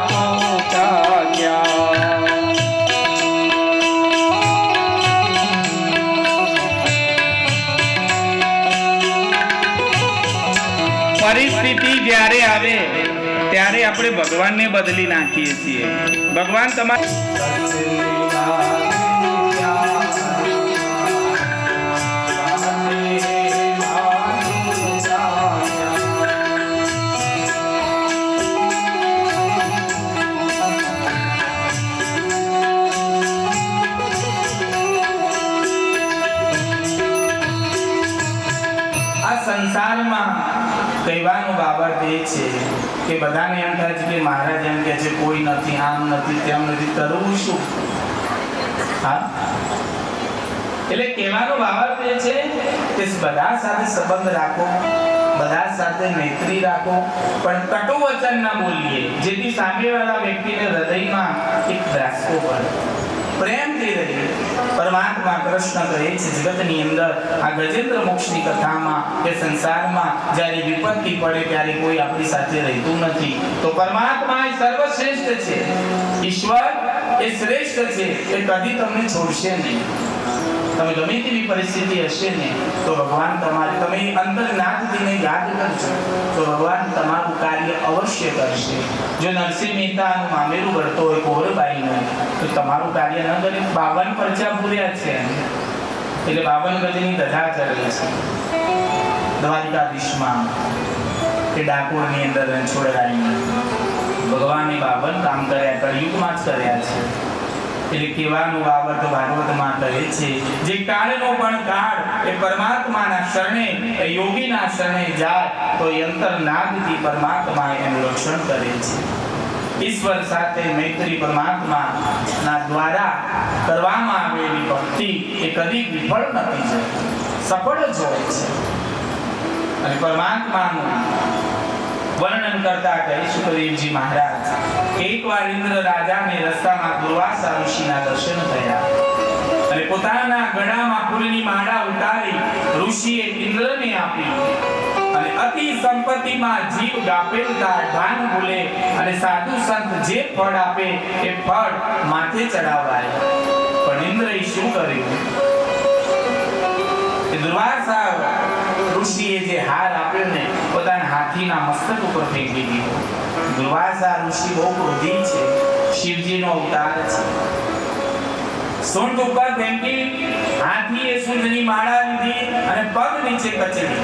તું જાગ્યા। પરિસ્થિતિ જ્યારે આવે ત્યારે આપણે ભગવાનને બદલી નાખીએ છીએ। ભગવાન તમારે સંસારમાં કહેવાનો બાબત એ છે કે બધાને એમ થાય છે કે મહારાજ એમ કહે છે કોઈ નથી, આમ નથી, તેમ નથી, કરવું શું? હા, એટલે કહેવાનો બાબત એ છે કે બધા સાથે સંબંધ રાખો, બધા સાથે મૈત્રી રાખો, પણ કટુ વચન ના બોલીએ જેથી સામેવાળા વ્યક્તિને હૃદયમાં એક ધ્રાસકો પડે, પ્રેમથી રહીએ। પરમાત્મા કૃષ્ણ કહે છે જગતની અંદર આ ગજેન્દ્ર મોક્ષની કથામાં કે સંસારમાં જ્યારે વિપત્તિ પડે ત્યારે કોઈ આપણી સાથે રહેતું નથી, તો પરમાત્મા એ સર્વશ્રેષ્ઠ છે, ઈશ્વર એ શ્રેષ્ઠ છે, એ કદી તમને છોડશે નહીં। તમે ગમે તેવી પરિસ્થિતિ હશે ને તો ભગવાન તમારે, તમે અંતરનાથજીને યાદ કરજો તો ભગવાન તમારું કાર્ય અવશ્ય કરશે। જો નરસિંહ મહેતાનું મામેરું ભરતો હોય કોહરબાઈનું તો તમારું કાર્ય ન કરે। 52 પરચા પૂર્યા છે એટલે 52 ગજની ધજા ચડેલી છે દ્વારિકાધીશમાં કે ડાકોરની અંદર રણછોડરાયની ભગવાને 52 કામ કર્યા, કળિયુગમાં જ કર્યા છે। એટલે કહેવાનું બાબત ભાગવતમાં કહે છે જે કાળનો પણ કાળ એ પરમાત્માના શરણે, એ યોગીના શરણે જાય તો અંતરનાથથી પરમાત્મા એનું રક્ષણ કરે છે। ઈશ્વર સાથે મૈત્રી પરમાત્માના દ્વારા કરવામાં આવેલી ભક્તિ એ કદી વિફળ નથી જતી, સફળ જ હોય છે। અને પરમાત્માનું વર્ણન કરતા કહે સુખદેવજી મહારાજ એકવાર ઇન્દ્ર રાજાને રસ્તામાં દુર્વાસા ઋષિના દર્શન થયા અને પોતાના ગળામાં ફૂલની માળા ઉતારી ઋષિએ ઇન્દ્રને આપી અને અતિ સંપત્તિમાં જીવ ગાફેલતા ભાન ભૂલે અને સાધુ સંત જે ફળ આપે એ ફળ માથે ચડાવાય। પણ ઇન્દ્રએ શું કર્યું? દુર્વાસા ઋષિએ જે હાર આપ્યો ને પોતાના હાથીના મસ્તક ઉપર ફેંકી દીધો। દુર્વાસા ઋષિ બહુ ક્રોધી છે, શિવજીનો અવતાર છે। સૂંઢ ઉપર ફેંકી હાથીએ સૂંઢની માળા લીધી અને પગ નીચે કચડી।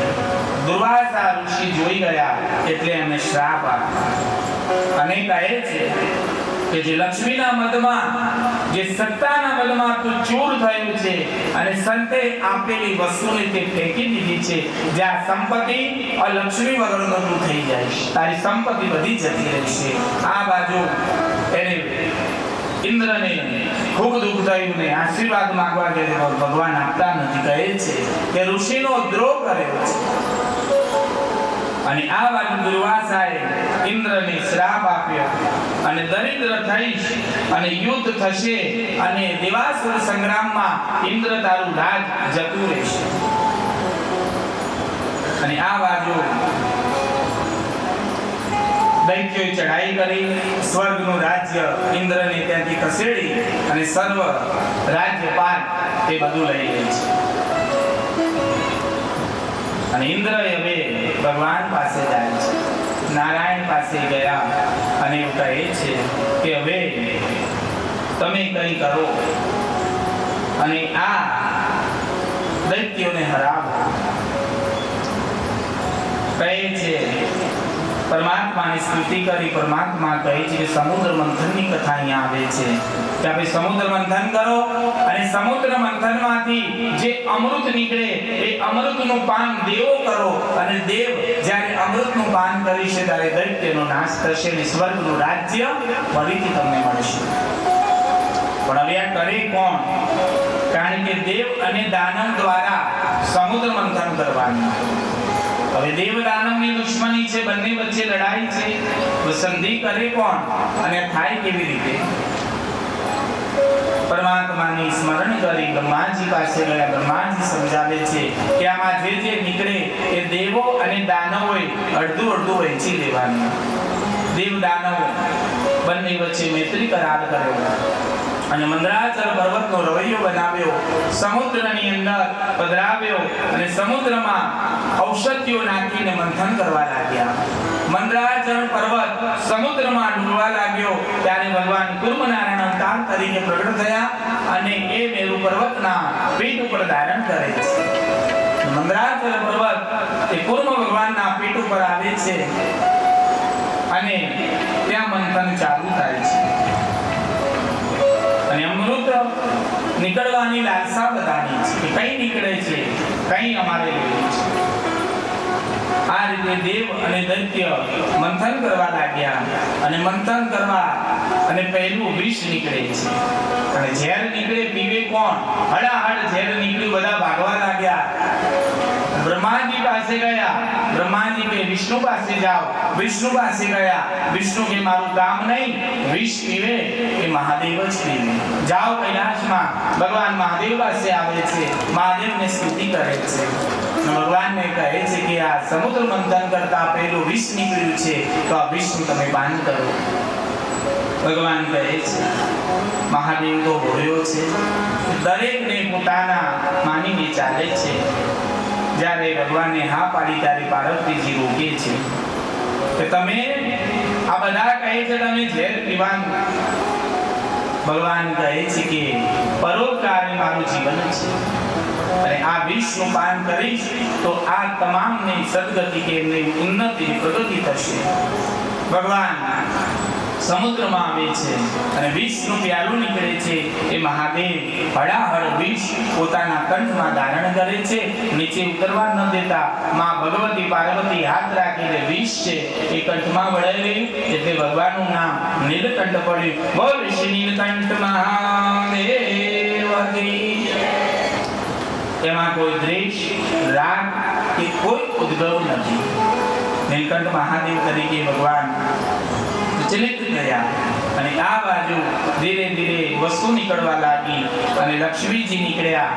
દુર્વાસા ઋષિ જોઈ ગયા એટલે એમને શ્રાપ આપ્યો અને કહે છે કે જે લક્ષ્મીના મદમાં, જે સત્તાના મદમાં તું ચોર થયું છે અને સંતે આપેલી વસ્તુને તે ફેંકી દીધી છે, જ્યાં સંપત્તિ લક્ષ્મી વગરનો તું થઈ જાય, તારી સંપત્તિ બધી જતી રહેશે। આ બાજુ એને ઇન્દ્રને ખૂબ દુઃખ થયું ને આશીર્વાદ માંગવા ગયા ભગવાન આપતા નથી, કહે છે કે ઋષિનો દ્રોહ કર્યો છે। અને આ બાજુ દુર્વાસાએ ઇન્દ્રને શ્રાપ આપ્યો અને દરિદ્ર થઈશ અને યુદ્ધ થશે અને દેવાસુર સંગ્રામમાં ઇન્દ્ર તારું રાજ જતું રહેશે। અને આ બાજુ દૈત્યોએ ચઢાઈ કરી, સ્વર્ગનું રાજ્ય ઇન્દ્રને ત્યાંથી ખસેડી અને સર્વ રાજ્યપાલ એ બધું લઈ લે છે। અને ઇન્દ્ર હવે ભગવાન પાસે જાય છે, નારાયણ પાસે ગયા અને એવું કહે છે કે હવે તમે કંઈ કરો અને આ દૈત્યોને હરાવો। કહે છે પરમાત્માની સ્તુતિ કરી, પરમાત્મા કહે છે કે સમુદ્ર મંથનની કથા અહીંયા આવે છે કે આપણે સમુદ્ર મંથન કરો અને સમુદ્ર મંથનમાંથી જે અમૃત નીકળે એ અમૃતનું પાન દેવો કરો અને દેવ જ્યારે અમૃતનું પાન કરીશે ત્યારે દૈત્યનો નાશ થશે અને સ્વર્ગનું રાજ્ય ફરીથી તમને મળશે। પણ હવે આ કરે કોણ? કારણ કે દેવ અને દાનવ દ્વારા સમુદ્ર મંથન કરવાનું। હવે દેવ દાનવની દુશ્મની છે, બંને વચ્ચે લડાઈ છે, તો સંધિ કરે કોણ અને થાય કેવી રીતે? પરમાત્માની સ્મરણ કરી બ્રહ્માજી પાસે ગયા। બ્રહ્માજી સમજાવે છે કે આમાં જે નીકળે એ દેવો અને દાનવોએ અડધું અડધું વહેંચી લેવાનું। દેવ દાનવો બંને વચ્ચે મૈત્રી કરાર કર્યો અને મંદરાચલ પર્વતનો રવૈયો બનાવ્યો, સમુદ્રની અંદર પધરાવ્યો અને સમુદ્રમાં ઔષધિઓ નાખીને મંથન કરવા લાગ્યા. મંદરાચલ પર્વત સમુદ્રમાં ડૂબવા લાગ્યો ત્યારે ભગવાન કુર્મનારાયણ અવતાર તરીકે પ્રગટ થયા અને એ મેરુ પર્વતના પીઠ ઉપર ધારણ કરે છે. મંદરાચલ પર્વત એ કુર્મ ભગવાનના પીઠ ઉપર આવે છે અને ત્યાં મંથન ચાલુ થાય છે અને અમૃત નીકળવાની લાલસા બધાની છે કે કઈ નીકળે છે, કઈ અમારે લેવું છે. આ રીતે દેવ અને દૈત્ય મંથન કરવા લાગ્યા અને મંથન કરવા અને પહેલું વિષ નીકળે છે અને ઝેર નીકળે પીવે કોણ? હડાહડ ઝેર નીકળ્યું, બધા ભાગવા લાગ્યા. બ્રહ્માજી પાસે ગયા, બ્રહ્માજી કે વિષ્ણુ પાસે જાઓ, વિષ્ણુ પાસે ગયા, વિષ્ણુ કે મારું કામ નહીં, વિષ પીવે એ મહાદેવ જ પીવે. જાઓ કૈલાસમાં, ભગવાન મહાદેવ પાસે આવે છે, મહાદેવને સ્તુતિ કરે છે. ભગવાનને કહે છે કે આ સમુદ્ર મંથન કરતા પહેલું વિષ નીકળ્યું છે તો આ વિષનું તમે પાન કરો. ભગવાન કહે છે મહાદેવ તો ભોળ્યો છે, દરેકને પોતાના માનીને ચાલે છે. જ્યારે ભગવાને હા પાડી ત્યારે પાર્વતીજી રોકે છે કે તમે આ બધા કહે છે તમે ઝેર પીવાનું. ભગવાન કહે છે કે પરોપકારે મારું જીવન છે અને આ વિષનું પાન કરીશ તો આ તમામને સદગતિ કે એમની ઉન્નતિ પ્રગતિ થશે. ભગવાન સમુદ્રમાં આવે છે અને વિષનું પ્યાલું નીકળે છે. એ મહાદેવ હડાહડ વિષ પોતાના કંઠમાં ધારણ કરે છે, નીચે ઉતરવા ન દેતા માં ભગવતી પાર્વતી હાથ રાખીને વિષ છે એ કંઠમાં વળાવી એટલે ભગવાનનું નામ નીલકંઠ પડ્યું. બોલ શ્રી નીલકંઠ મહાદેવની. એમાં કોઈ દ્વેષ, રાગ કે કોઈ ઉદ્ભવ નથી. નીલકંઠ મહાદેવ તરીકે ભગવાન વિચલિત થયા અને આ બાજુ ધીરે ધીરે વસ્તુ નીકળવા લાગી અને લક્ષ્મીજી નીકળ્યા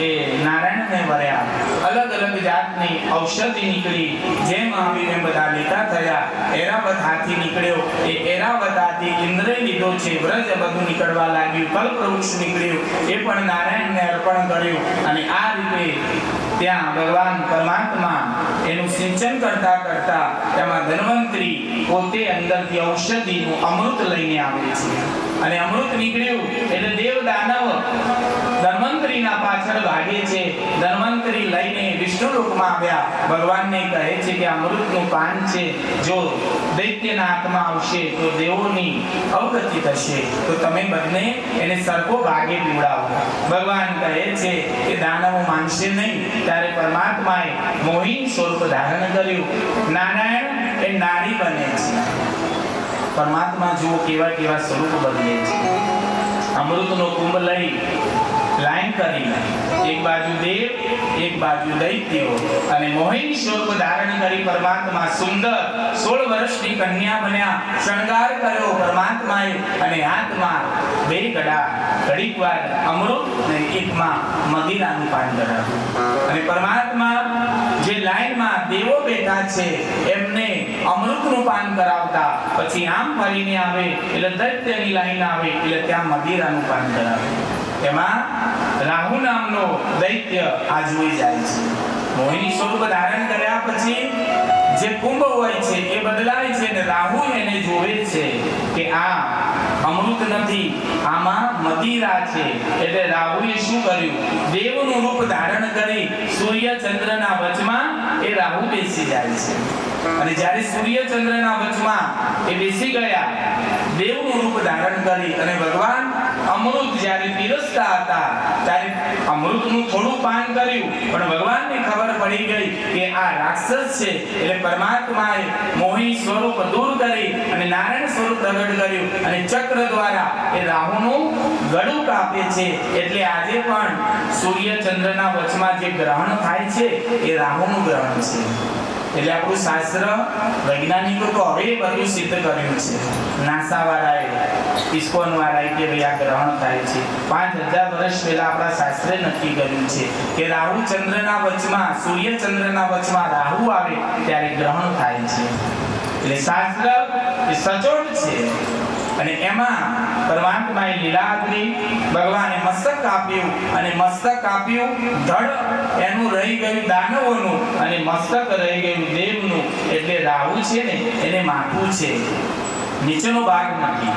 એ નારાયણને વર્યા. અલગ અલગ જાતની ઔષધિ નીકળી. જેમ આવી એમ બધા લેતા થયા. એરાવત હાથી નીકળ્યો, એ એરાવત હાથી ઇન્દ્રે લીધો છે. વ્રજ બધું નીકળવા લાગ્યું. કલ્પવૃક્ષ નીકળ્યું, એ પણ નારાયણને અર્પણ કર્યું અને આ રીતે ત્યાં ભગવાન પરમાત્મા એનું સિંચન કરતા કરતા તેમાં ધન્વંતરી પોતે અંદરથી ઔષધિનું અમૃત લઈને આવે છે અને અમૃત નીકળ્યું એટલે દેવ દાનવ ધન્વંતરીના પાછળ ભાગે છે. ધન્વંતરી લઈને વિષ્ણુ લોકમાં આવ્યા. ભગવાનને કહે છે કે અમૃતનું પાન છે, જો દૈત્યના હાથમાં આવશે તો દેવોની અવગતિ થશે, તો તમે બંને એને સરખો ભાગે પીવડાવો. ભગવાન કહે છે કે દાનવો માનશે નહીં. ત્યારે પરમાત્માએ મોહિની સ્વરૂપ ધારણ કર્યું. નારાયણ એ નારી બને છે. પરમાત્મા જુઓ કેવા કેવા સ્વરૂપ બદલે છે. અમૃતનો કુંભ લઈ લાઈન કરી, એક બાજુ દેવ એક બાજુ દૈત્યો અને મોહિની સ્વરૂપ ધારણ કરી પરમાત્મા સુંદર 16 વર્ષની કન્યા બન્યા. શણગાર કર્યો પરમાત્માએ અને હાથમાં 2 ગડા, ઘડીક વાર અમૃત અને એકમાં મદિરાનું પાન કરાવ્યું અને પરમાત્મા જે લાઈનમાં દેવો બેઠા છે એમને અમૃતનું પાન કરાવતા પછી આમ ફરીને આવે એટલે દૈત્યની લાઈન આવે એટલે ત્યાં મદિરાનું પાન કરાવે. એમાં રાહુ નામનો દૈત્ય આ જોઈ જાય છે. મોહિની સ્વરૂપ ધારણ કર્યા પછી જે કુંભ હોય છે એ બદલાય છે અને રાહુ એને જોવે છે કે આ અમૃત નથી, આમાં મદિરા છે. એટલે રાહુએ શું કર્યું? દેવનું રૂપ ધારણ કરી સૂર્ય ચંદ્રના વચમાં એ રાહુ બેસી જાય છે અને જ્યારે સૂર્ય ચંદ્રના વચમાં એ બેસી ગયા, દેવનું રૂપ ધારણ કરી અને ભગવાન અમૃત જ્યારે પીરસતા હતા ત્યારે અમૃતનું થોડું પાન કર્યું પણ ભગવાનને ખબર પડી ગઈ કે આ રાક્ષસ છે. એટલે પરમાત્માએ મોહિની સ્વરૂપ દૂર કરી અને નારાયણ સ્વરૂપ પ્રગટ કર્યું અને ચક્ર દ્વારા એ રાહુનું ગળું કાપે છે. એટલે આજે પણ સૂર્ય ચંદ્રના વચમાં જે ગ્રહણ થાય છે એ રાહુનું ગ્રહણ છે. એટલે આપણું શાસ્ત્ર વૈજ્ઞાનિકો તો હવે બધું સિદ્ધ કર્યું છે. નાસા વાળાએ, ઇસ્કોન વાળાએ કે ભાઈ આ ગ્રહણ થાય છે. 5000 વર્ષ પહેલા આપણા શાસ્ત્રે નક્કી કર્યું છે કે રાહુ ચંદ્રના વચમાં, સૂર્ય ચંદ્રના વચમાં રાહુ આવે ત્યારે ગ્રહણ થાય છે. એટલે શાસ્ત્ર એ સચોટ છે. અને એમાં પરમાત્માએ લીલા કરી, ભગવાને મસ્તક કાપ્યું અને મસ્તક કાપ્યું ધડ એનું રહી ગયું દાનવોનું અને મસ્તક રહી ગયું દેવનું. એટલે રાહુ છે ને એને માથું છે, નીચેનો ભાગ નથી.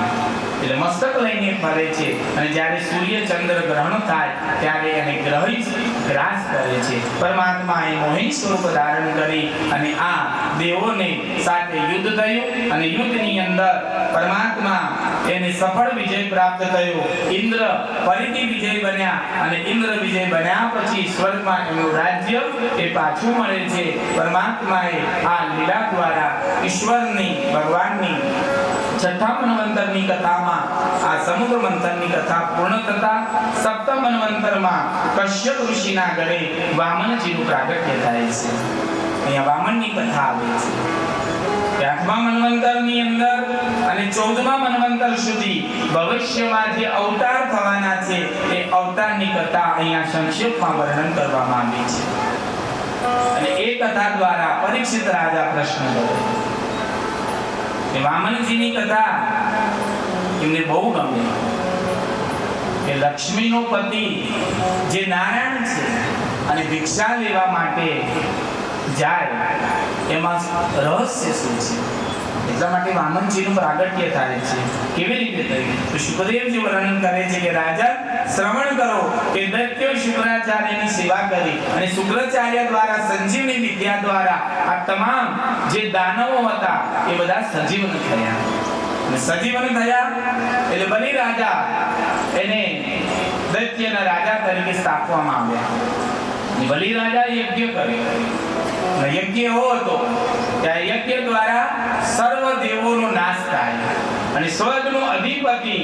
એટલે મસ્તક લઈને ફરે છે અને જ્યારે સૂર્ય ચંદ્ર ગ્રહણ થાય ત્યારે એને ગ્રાસ કરે છે. પરમાત્માએ મોહિની સ્વરૂપ ધારણ કરી અને આ દેવોને સાથે યુદ્ધ થયું અને યુદ્ધની અંદર પરમાત્મા એને સફળ વિજય પ્રાપ્ત થયો. ઇન્દ્ર ફરીથી વિજય બન્યા અને ઇન્દ્ર વિજય બન્યા પછી સ્વર્ગમાં એનું રાજ્ય એ પાછું મળે છે. પરમાત્માએ આ લીલા દ્વારા ઈશ્વરની ભગવાનની છઠ્ઠા મન્વંતરની કથામાં આ સમુદ્ર મંથનની કથા પૂર્ણ થતા સપ્તમ મન્વંતરમાં કશ્યપ ઋષિના ઘરે વામનજીનું પ્રાગટ્ય થાય છે. અહીંયા વામનની કથા આવે છે. આઠમા મન્વંતરની અંદર અને 14મા મન્વંતર સુધી ભવિષ્યમાં જે અવતાર થવાના છે એ અવતારની કથા અહીંયા સંક્ષેપમાં વર્ણન કરવામાં આવી છે. અને એ કથા દ્વારા પરીક્ષિત રાજા પ્રશ્ન કરે. વામનજીની કથા એમને બહુ ગમે કે લક્ષ્મીનો પતિ જે નારાયણ છે અને ભિક્ષા લેવા માટે જાય એમાં રહસ્ય શું છે, એટલા માટે વામનજીનું પ્રાગટ્ય થાય છે. કેવી રીતે થયું તો શુકદેવજી વર્ણન કરે છે કે રાજા શ્રવણ કરો કે દૈત્ય શુક્રાચાર્યની સેવા કરી અને શુક્રાચાર્ય દ્વારા સંજીવની વિદ્યા દ્વારા આ તમામ જે દાનવો હતા એ બધા સજીવન થયા. અને સજીવન થયા એટલે બલિ રાજા એને દૈત્યના રાજા તરીકે સ્થાપવામાં આવ્યા. બલિ રાજા યજ્ઞ કર્યો. યજ્ઞ એવો હતો કે આ યજ્ઞ દ્વારા સર્વ દેવોનો નાશ થાય અને સ્વર્ગનો અધિપતિ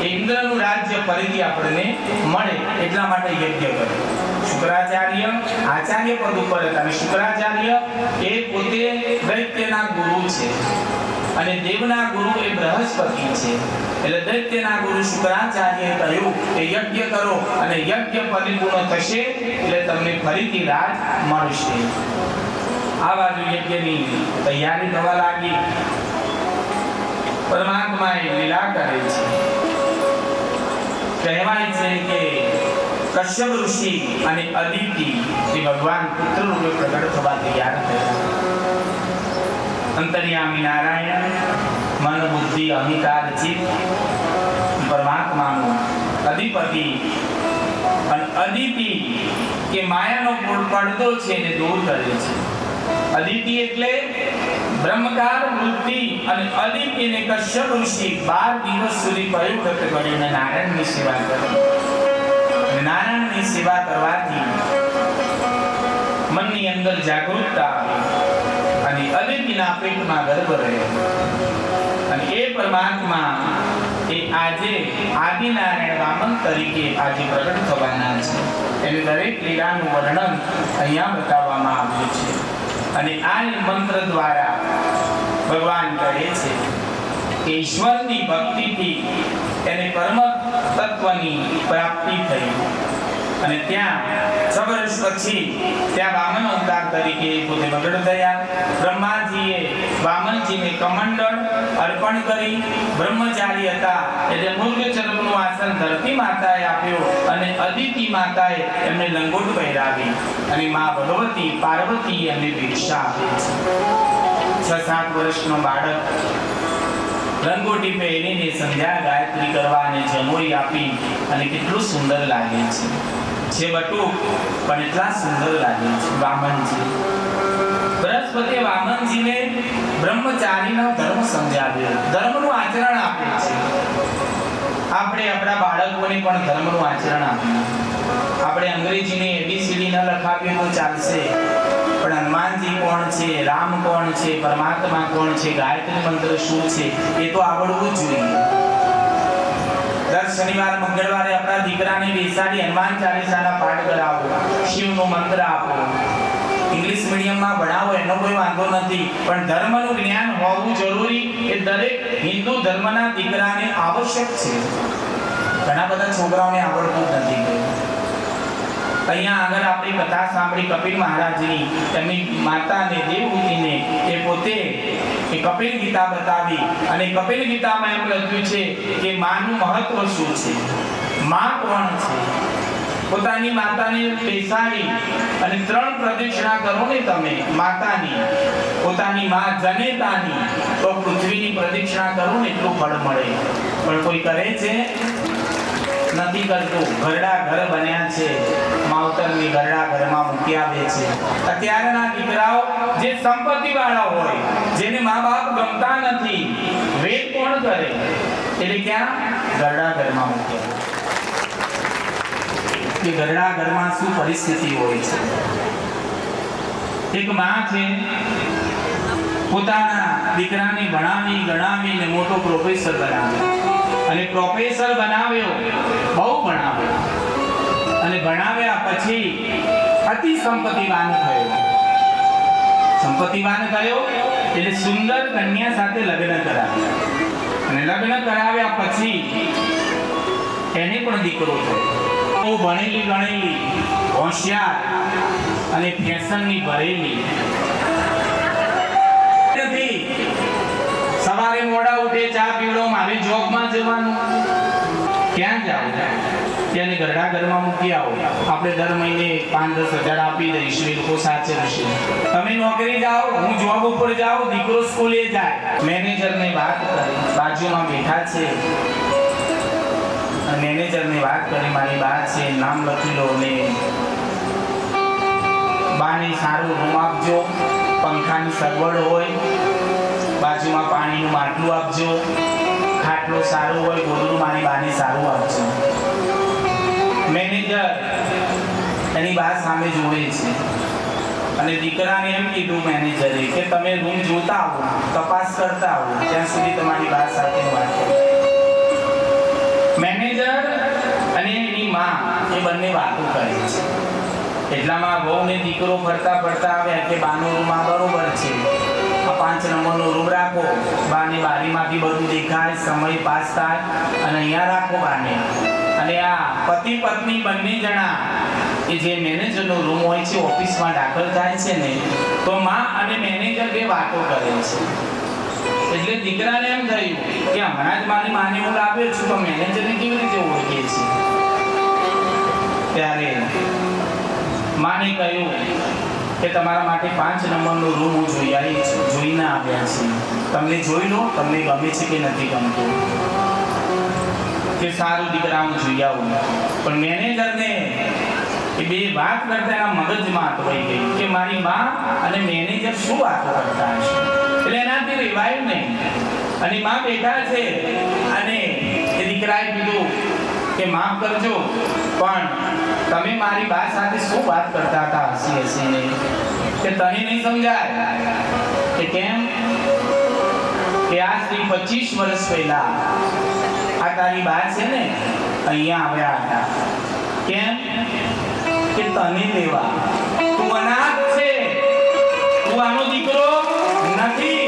ઇન્દ્રનું રાજ્ય ફરીથી આપણને મળે એટલા માટે યજ્ઞ કર્યો. શુક્રાચાર્ય આચાર્ય પદ ઉપર હતા અને શુક્રાચાર્ય એ પોતે દૈત્યના ગુરુ છે અને દેવના ગુરુ એ બૃહસ્પતિ છે. એટલે દૈત્યના ગુરુ શુક્રાચાર્યએ કહ્યું કે યજ્ઞ કરો અને યજ્ઞ પરિપૂર્ણ થશે એટલે તમને ફરીથી રાજ મળશે. આ બાજુ યજ્ઞની તૈયારી થવા લાગી. પરમાત્માએ લીલા કરે છે. કહેવાય છે કે કશ્યપ ઋષિ અને અદિતિ એ ભગવાન પુત્ર રૂપે પ્રગટ થવા તૈયાર થયા. અંતર્યામી નારાયણ મન બુદ્ધિ અહંકાર ચિત્ત પરમાત્માનો અધિપતિ અને અદિતિ કે માયાનો પડદો છે એને દૂર કરે છે. અદિતિ એટલે બ્રહ્મકાર વૃત્તિ અને અદિતિને કશ્યપ ઋષિ 12 દિવસ સુધી પયુવ્રત કરીને નારાયણની સેવા કરી. નારાયણની સેવા કરવાથી મનની અંદર જાગૃતતા આવે અને અદિતિના પેટમાં ગર્ભ રહે અને એ પરમાત્મા એ આજે આદિનારાયણ વામન તરીકે આજે પ્રગટ થવાના છે. એની દરેક લીલાનું વર્ણન અહીંયા બતાવવામાં આવ્યું છે. અને આ મંત્ર દ્વારા ભગવાન કહે છે કે ઈશ્વરની ભક્તિથી એને પરમ તત્વની પ્રાપ્તિ થઈ અને ત્યાં 6 વર્ષ પછી ત્યાં વામન અવતાર તરીકે પોતે પ્રગટ થયા. બ્રહ્માજીએ વામનજીને કમંડળ અર્પણ કરી. બ્રહ્મચારી હતા એટલે મૃગચર્મનું આસન ધરતી માતાએ આપ્યું અને અદિતિ માતાએ એમને લંગોટ પહેરાવી અને મા ભગવતી પાર્વતી એમને ભિક્ષા આપે છે. 6-7 વર્ષનો બાળક લંગોટી પહેરીને સંધ્યા ગાયત્રી કરવા અને જમોરી આપી અને કેટલું સુંદર લાગે છે બટુક પણ એટલા સુંદર લાગે છે. વામનજી બૃહસ્પતિ વામનજીને બ્રહ્મચારીનો ધર્મ સમજાવ્યો, ધર્મનું આચરણ આપે છે. આપણે આપણા બાળકોને પણ ધર્મનું આચરણ આપીએ. આપણે અંગ્રેજીને એબીસીડી ન લખાવીએ તો ચાલશે, પણ હનુમાનજી કોણ છે, રામ કોણ છે, પરમાત્મા કોણ છે, ગાયત્રી મંત્ર શું છે એ તો આવડવું જોઈએ. દર શનિવાર મંગળવારે આપણા દીકરાને બેસાડી હનુમાન ચાલીસાના પાઠ કરાવો, શિવનો મંત્ર આપો. ઇંગ્લિશ મીડિયમમાં ભણાવો એનો કોઈ વાંધો નથી, પણ ધર્મનું જ્ઞાન હોવું જરૂરી એ દરેક હિન્દુ ધર્મના દીકરાને આવશ્યક છે. ઘણા બધા છોકરાઓને આવડતું જ નથી. અહીંયા આગળ આપણી કથા સાંભળી કપિલ મહારાજની, એમની માતાને દેવહૂતિને એ પોતે એ કપિલ ગીતા બતાવી અને કપિલ ગીતામાં એમ લખ્યું છે કે માનું મહત્વ શું છે, માં કોણ છે. પોતાની માતાને બેસાડી અને 3 પ્રદક્ષિણા કરો ને તમે માતાની, પોતાની માં જનેતાની, તો પૃથ્વીની પ્રદક્ષિણા કરો ને એટલું ફળ મળે. પણ કોઈ કરે છે? નથી કરતું. ઘરડા ઘર બન્યા છે, માવતરની ઘરડા ઘરમાં મૂકી આવે છે. અત્યારના દીકરાઓ જે સંપત્તિ વાળા હોય, જેને મા બાપ ગમતા નથી, વેદ કોણ કરે? એટલે ક્યાં? ઘરડા ઘરમાં મૂકે. કે ઘરડા ઘરમાં શું પરિસ્થિતિ હોય છે. એક માં છે, પોતાના દીકરાને ભણાવી ગણાવીને મોટો પ્રોફેસર બનાવ્યો અને પ્રોફેસર બનાવ્યો, બહુ ભણાવ્યો અને ભણાવ્યા પછી અતિ સંપત્તિવાન થયો. સંપત્તિવાન થયો એટલે સુંદર કન્યા સાથે લગ્ન કરાવ્યા અને લગ્ન કરાવ્યા પછી એને પણ દીકરો થયો. બહુ ભણેલી ગણેલી, હોશિયાર અને ફેશનની ભરેલી નથી. સવારે મોડા ઉઠે, ચા પીવડો, મારે જોબમાં જવાનું. ક્યાં જાવ? તેને ઘરડા ઘરમાં મૂકી આવો, આપણે દર મહિને 5-10 હજાર આપી દઈશું, એ લોકો સાચવશે. તમે નોકરી જાઓ, હું જોબ ઉપર જાઉં, દીકરો સ્કૂલે જાય. મેનેજરને વાત કરી, બાજુમાં બેઠા છે. મેનેજરને વાત કરી, મારી બા છે, નામ લખી લો ને બાને સારું રૂમ આપજો, પંખાની સગવડ હોય, બાજુમાં પાણીનું માટલું આપજો, ખાટલો સારો હોય, ગોદડું મારી બાને સારું આપજો. મેનેજર એની બા સામે જોવે છે અને દીકરાને એમ કીધું મેનેજરે કે તમે રૂમ જોતા આવો, તપાસ કરતા આવો, ત્યાં સુધી તમારી બા સાથે વાત કરો. મેનેજર અને એની માં એ બંને વાતો કરે છે. એટલામાં વહુ ને દીકરો ફરતા ફરતા આવ્યા કે બાનો રૂમ આ બરોબર છે, આ 5 નંબરનો રૂમ રાખો, બાને બારીમાંથી બધું દેખાય, સમય પાસ થાય અને અહીંયા રાખો બાને. અને આ પતિ પત્ની બંને જણા એ જે મેનેજરનો રૂમ હોય છે, ઓફિસમાં દાખલ થાય છે ને, તો માં અને મેનેજર બે વાતો કરે છે. એટલે દીકરાને એમ થયું કે હમણાં જ મારી માને હું લાવ્યો છું, તો મેનેજરને કેવી રીતે ઓળખે છે. ત્યારે માને કહ્યું કે તમારા માટે 5 નંબરનો રૂમ હું જોઈને આવ્યા છે, તમને જોઈ લો, તમને ગમે છે કે નથી ગમતું. કે સારું દીકરા, હું જોઈ આવું. પણ મેનેજરને એ બે વાત કરતા એના મગજમાં અટવાઈ ગઈ કે મારી માં અને મેનેજર શું વાતો કરતા હશે. એટલે એનાથી રેવાયું નહીં અને માં બેઠા છે અને એ દીકરાએ કીધું કે માફ કરજો, પણ તમે મારી બા સાથે શું વાત કરતા હતા હસી હસીને, કે તને નહીં સમજાય? કે કેમ? કે આજથી 25 વર્ષ પહેલા આ તારી બા છે ને અહીંયા આવ્યા હતા. કેમ? કે તને લેવા. તું અનાથ છે, તું આનો દીકરો નથી,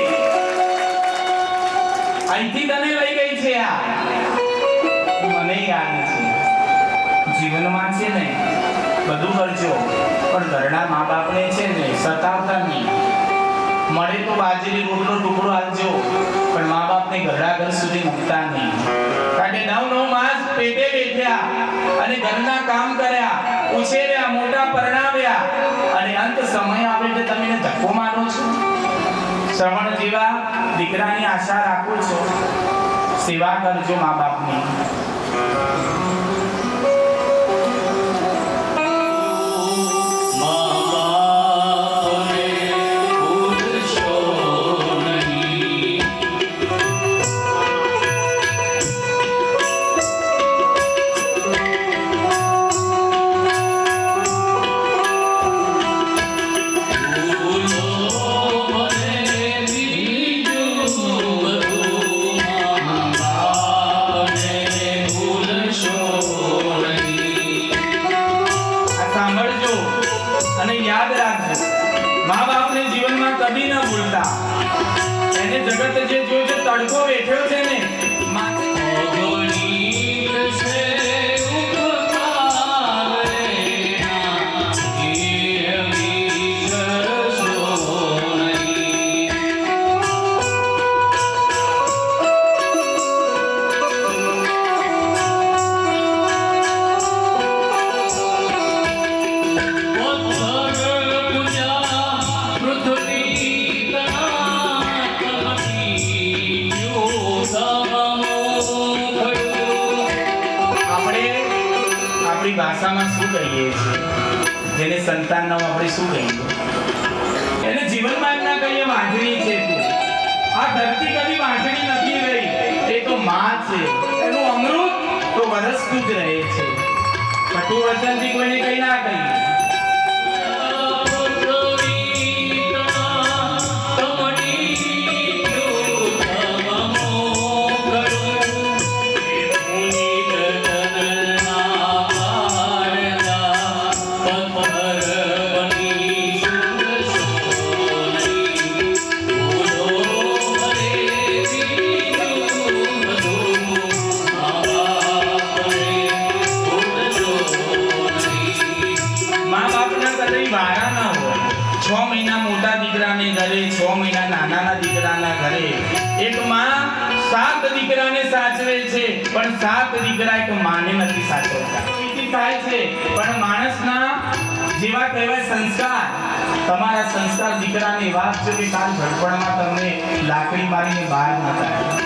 અહીંથી તને લઈ ગઈ છે. આ મને યાદ છે. જીવનમાં છે ને બધું કરજો, પણ ઘરના મા બાપને છે ને સતાવતા નહીં. મળે તો બાજરી રોટલો ટુકડો આપજો, પણ મા બાપને ઘરડા ઘર સુધી મૂકતા નહીં. કારણ કે 9 માસ પેટે બેઠ્યા અને ઘરના કામ કર્યા, ઉછેર્યા, મોટા પરણાવ્યા અને અંત સમય આવે એટલે તમે ધક્કો મારો છો. શ્રવણ જેવા દીકરાની આશા રાખો છો, સેવા કરજો મા બાપની. જગત જે જોયો છે, તડકો બેઠ્યો છે ને માથે આપણી ભાષામાં શું કહીએ છીએ? જેને સંતાન ન હોય આપણે શું કહીએ? એને જીવનમાં એમ ના કહીએ વાંઢણી છે તું. આ ધરતી કદી વાંઢણી નથી રહી, એ તો માં છે. એનું અમૃત તો વરસતું જ રહે છે. કટુ વચનથી કોઈને કઈ ના કહીએ. પણ 7 દીકરા એક માને નથી સાચવતા. ઈથી થાય છે પણ માણસના જેવા કહેવાય સંસ્કાર, તમારા સંસ્કાર દીકરાની વાત છે કે કાલ ઘડપણમાં તમને લાકડી મારીને બહાર ન કાઢે.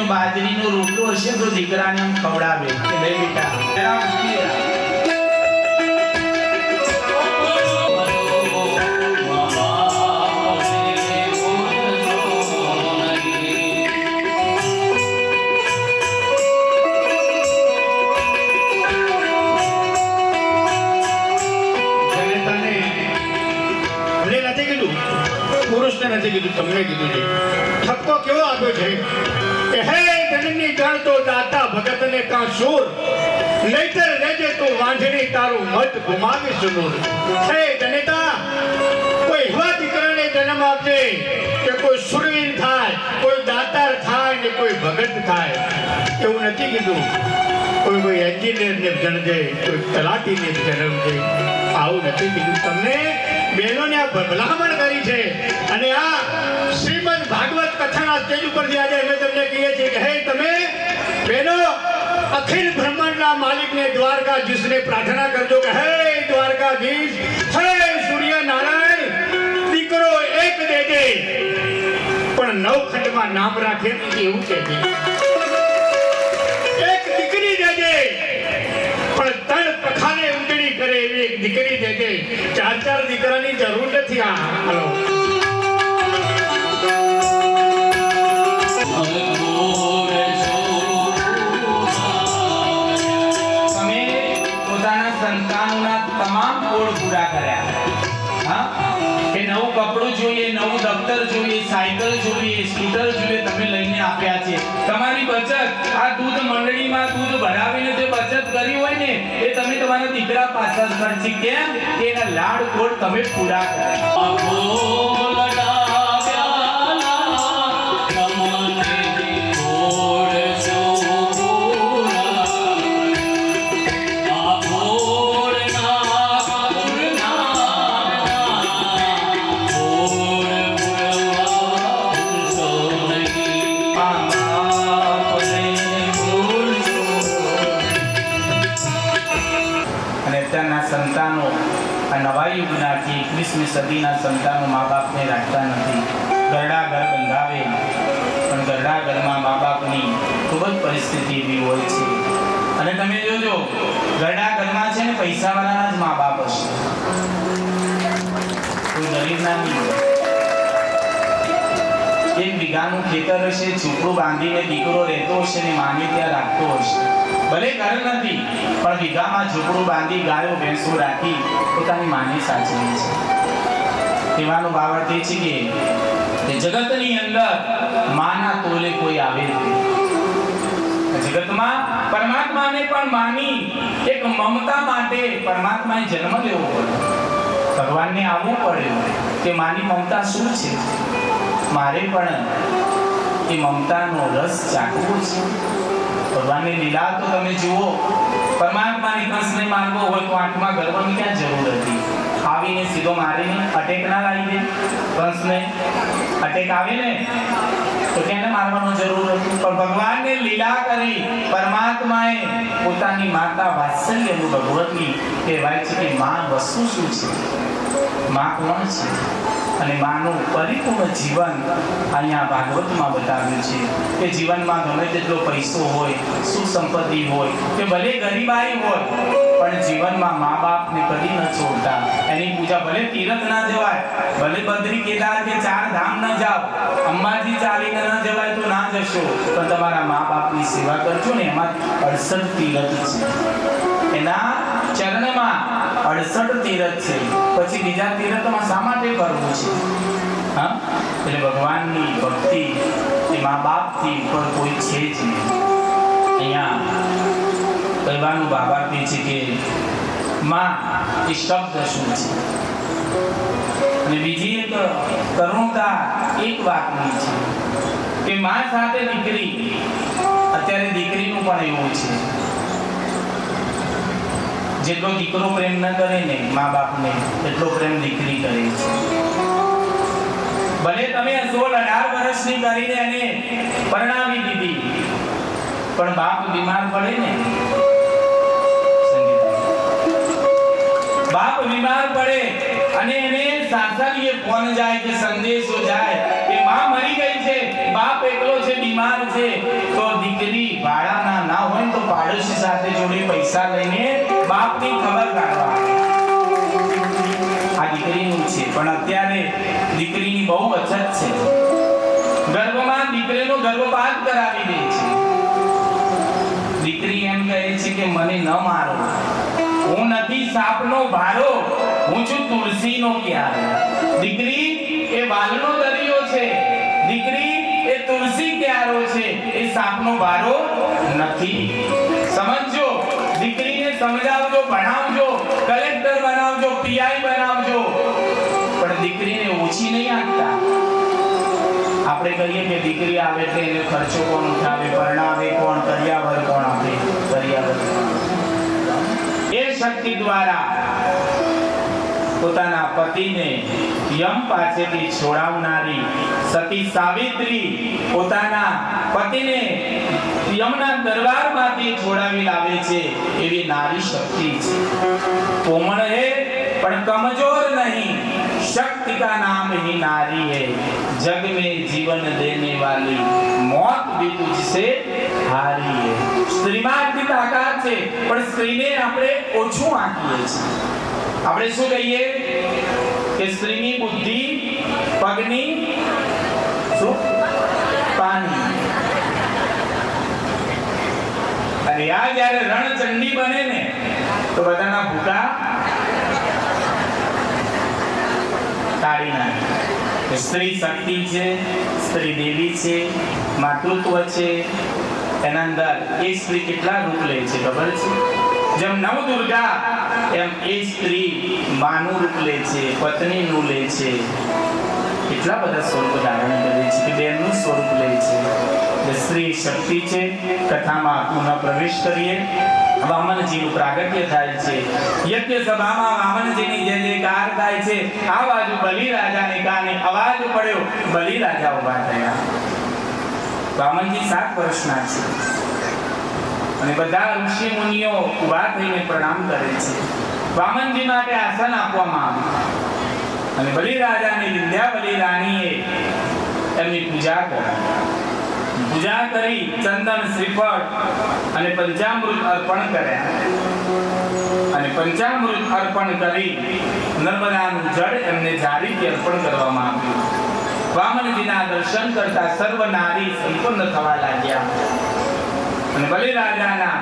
બાજરીનો રોટલો હશે તો દીકરાને આમ ખવડાવે કે લે બેટા જરા ઉઠી જા. પુરુષને નથી કીધું, તમને કીધું છે. ઠપકો કેવો આપ્યો છે કે હે જનની જાણ તો દાતા ભગતને કા શૂર, નહીતર રહેજે તું વાંઢણી તારું મત ગુમાવી સુનૂર. હે જનેતા, કોઈ એવા દીકરાને જન્મ આપજે કે કોઈ શૂરવીર થાય, કોઈ દાતાર થાય ને કોઈ ભગત થાય. એવું નથી કીધું કોઈ એન્જિનિયરને જન્મજે, કોઈ તલાટીને જન્મજે. આવું નથી કીધું. તમને બહેનોને આ ભલામણ કરી છે. અને આ શ્રીમદ ભાગવત કથાના સ્ટેજ ઉપરથી આજે અમે તમને કહીએ છીએ કે હે તમે બહેનો અખિલ બ્રહ્માંડના માલિકને દ્વારકાધીશને પ્રાર્થના કરજો કે હે દ્વારકાધીશ, હે સૂર્ય નારાયણ, દીકરો એક દેજે પણ 9 ખંડમાં નામ રાખે એવું કહેજે. એક દીકરી દેજે પણ 3 પખાને ઉંડળી કરે એવી એક દીકરી દેજે. 4 દીકરાની જરૂર નથી. આ હાલો સંતાનોના તમામ કોડ પૂરા કર્યા. હા, કે નવું કપડું જોઈએ, નવું દફતર જોઈએ, સાયકલ જોઈએ, સ્કૂટર જોઈએ, તમે લઈને આપ્યા છે. તમારી બચત આ દૂધ મંડળીમાં દૂધ ભરાવીને જે બચત કરી હોય ને એ તમે તમારા દીકરા પાછળ ખર્ચી. કેમ કે એના લાડ કોડ તમે પૂરા કર્યા. સંતાનો આ નવા યુગના 21મી સદીના સંતાનો મા બાપને રાખતા નથી. ગરડા ઘર બંધાવે પણ ગરડા ઘરમાં મા બાપની ખૂબ જ પરિસ્થિતિ એવી હોય છે. અને તમે જોજો ગરડા ઘરમાં છે ને પૈસાવાળાના જ મા બાપ હશે, કોઈ ગરીબના નહીં. 1 વીઘાનું ખેતર હશે, ઝૂંપડું બાંધીને દીકરો રહેતો હશે ને માને ત્યાં રાખતો હશે. ભલે ઘર નથી પણ વીઘામાં ઝૂંપડું બાંધી ગાયો ભેંસો રાખી પોતાની માને સાચવે છે. કહેવાનો ભાવાર્થ એ છે કે જગતની અંદર માના તોલે કોઈ આવે નહીં. જગતમાં પરમાત્માને પણ માની એક મમતા માટે પરમાત્માએ જન્મ લેવો પડ્યો, ભગવાનને આવવું પડ્યું કે માની મમતા શું છે. મારે પણ એ મમતાનો રસ ચાખવો છે. ભગવાનની લીલા તો તમે જુઓ. પરમાત્માની કંસને મારવો હોય તો આંખમાં ગરવાની ક્યાં જરૂર હતી? આવીને સીધો મારીને અટેક ના લાવી દે. કંસને અટેક આવે ને તો તેને મારવાનો જરૂર હતી. પણ ભગવાનને લીલા કરી પરમાત્માએ પોતાની માતા વાત્સલ્યનું ભગવતની કહેવાય છે કે માં વસ્તુ શું છે, માં કોણ છે, અને માનું પરિપૂર્ણ જીવન અહીંયા ભાગવતમાં બતાવ્યું છે કે જીવનમાં ગમે તેટલો પૈસો હોય, સુખ સંપત્તિ હોય કે ભલે ગરીબાઈ હોય, પણ જીવનમાં મા બાપને કદી ન છોડતા. એની પૂજા ભલે તીરથ ના જવાય, ભલે બદ્રી કેદાર કે 4 ધામ ન જાઓ, અંબાજી ચાલીને ન જવાય તો ના જશો, પણ તમારા મા બાપની સેવા કરજો ને. એમાં 68 તીરથ છે, એના ચરણમાં 68 તીરથ છે. પછી બીજા તીરથમાં શા માટે કરવું છે? હા, એટલે ભગવાનની ભક્તિ એ મા બાપથી ઉપર કોઈ છે જ નહીં. અહીંયા કહેવાનું ભાવાર્થી છે કે માં એ શબ્દ શું છે, અને બીજી એક કરુણતા એક વાતની છે કે માં સાથે દીકરી, અત્યારે દીકરીનું પણ એવું છે, જેટલો દીકરો પ્રેમ ન કરે ને મા બાપને, એટલો પ્રેમ દીકરી કરે છે. ભલે તમે 16-18 વર્ષની કરીને એને પરણાવી દીધી, પણ બાપ બીમાર પડે ને, બાપ બીમાર પડે અને એને સાસરીએ ફોન જાય કે સંદેશો જાય કે માં મરી ગઈ છે, બાપ એકલો છે, બીમાર છે, તો દીકરી ભાડાના ના હોય તો પાડોશી સાથે જોડે પૈસા લઈને બાપની ખબર કાઢવા. આ દીકરીનું છે. પણ અત્યારે દીકરીની બહુ અછત છે. ગર્ભમાં દીકરીનો ગર્ભપાત કરાવી દે છે. દીકરી એમ કહે છે કે મને ન મારો, હું નથી સાપનો ભારો, હું છું તુલસીનો ક્યારો. દીકરી એ વાલનો દરિયો છે, દીકરી એ તુલસી ક્યારો છે, એ સાપનો ભારો નથી. સમજો, દીકરીને સમજાવજો, ભણાવજો, કલેક્ટર બનાવજો, પીઆઈ બનાવજો, પણ દીકરીને ઓછી નહીં આંકતા. આપણે કહીએ કે દીકરી આવે એટલે એને ખર્ચો કોણ ઉઠાવે, પરણાવે કોણ, કરિયાવર કોણ આપે? કરિયાવર એ શક્તિ દ્વારા પોતાના પતિને યમ પાસેથી છોડાવનારી સતી સાવિત્રી પોતાના પતિને યમના દરબારમાંથી છોડાવી લાવે છે. એવી નારી શક્તિ છે. કોમળ હે પણ કમજોર નહીં, शक्ति का नाम ही नारी है, जग में जीवन देने वाली मौत भी तुझसे हारी है. સ્ત્રીમાં આટલી તાકાત છે, પણ સ્ત્રીને આપણે ઓછું આંકીએ છીએ. આપણે શું કહીએ કે સ્ત્રીની બુદ્ધિ પગની શું પાની. અને આ જ્યારે રણચંડી બને ને તો બધાના ભૂકા તાળી નાખે. સ્ત્રી શક્તિ છે, સ્ત્રી દેવી છે, માતૃત્વ છે. એના અંદર એ સ્ત્રી કેટલા રૂપ લે છે ખબર છે? જેમ નવદુર્ગા એમ એ સ્ત્રી માનું રૂપ લે છે, પત્નીનું લે છે, કેટલા બધા સ્વરૂપ ધારણ કરે છે કે બેનનું સ્વરૂપ લે છે. સ્ત્રી શક્તિ છે. કથામાં પુનઃ પ્રવેશ કરીએ. વામનજીનું પ્રાગટ્ય થાય છે. યજ્ઞ સભામાં વામનજીની જે જયકાર થાય છે. આ બાજુ બલિરાજાને કાને અવાજ પડ્યો, બલિરાજા ઊભા થયા. વામનજી 7 વર્ષના છે અને બધા ઋષિ મુનિઓ ઊભા થઈને પ્રણામ કરે છે. વામનજી માટે આસન આપવામાં આવ્યું અને બલિરાજાની વિંધ્યાવલી રાણીએ એમની પૂજા કરી. પૂજા કરી ચંદન, શ્રીફળ અને પંચામૃત અર્પણ કર્યા. અને પંચામૃત અર્પણ કરી નર્મદાનું જળ એમને જારીથી અર્પણ કરવામાં આવ્યું. વામનજીના દર્શન કરતા સર્વ નારી સંપન્ન થવા લાગ્યા. અને બલિરાજાના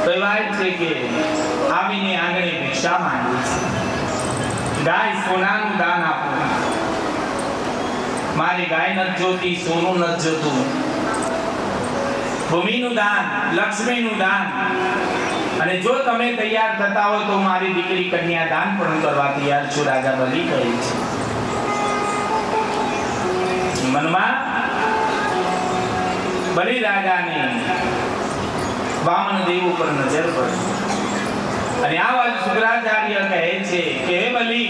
કહેવાય છે કે આવીને આંગણે ભિક્ષા માંગી છે. ગાય સોનાનું દાન આપો, મારી ગાય નથી જોતી, સોનું નથી જોતું. ભૂમિનું દાન, લક્ષ્મીનું દાન, અને જો તમે તૈયાર થતા હોય તો મારી દીકરી કન્યા દાન પણ કરવા તૈયાર છું, રાજા બલિ કહે છે. મનમાં બલિ રાજાની વામન દેવ ઉપર નજર પડી અને આ વાત શુક્રાચાર્ય કહે છે કે હે બલિ,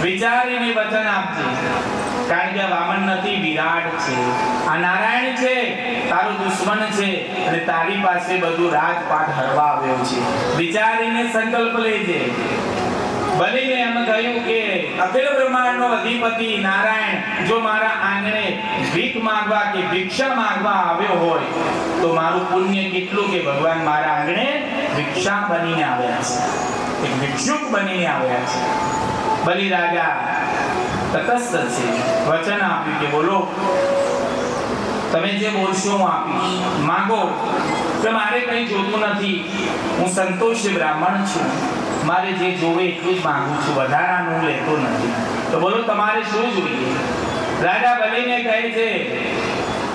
વિચારીને વચન આપજે, કારણ કે આ વામન નથી, વિરાટ છે, આ નારાયણ છે, તારો દુશ્મન છે અને તારી પાસે બધું રાજપાટ હરવા આવ્યો છે. વિચારીને સંકલ્પ લેજે. બલિને એમ કહ્યું કે અખિલ બ્રહ્માંડનો અધિપતિ નારાયણ જો મારા આંગણે ભીખ માંગવા કે ભિક્ષા માંગવા આવ્યો હોય તો મારું પુણ્ય કેટલું કે ભગવાન મારા આંગણે ભિક્ષા બનીને આવ્યા છે, એક ભિક્ષુક બનીને આવ્યા છે. બલિ રાજા તટસ્થ છે, વચન આપ્યું કે બોલો, તમે જે બોલશો હું આપીશ, માંગો. કે મારે કંઈ જોતું નથી, હું સંતોષી બ્રાહ્મણ છું, મારે જે જોવે એટલું જ માંગુ છું, વધારાનું લેતો નથી. તો બોલો તમારે શું જોઈએ? રાજા બલિને કહે છે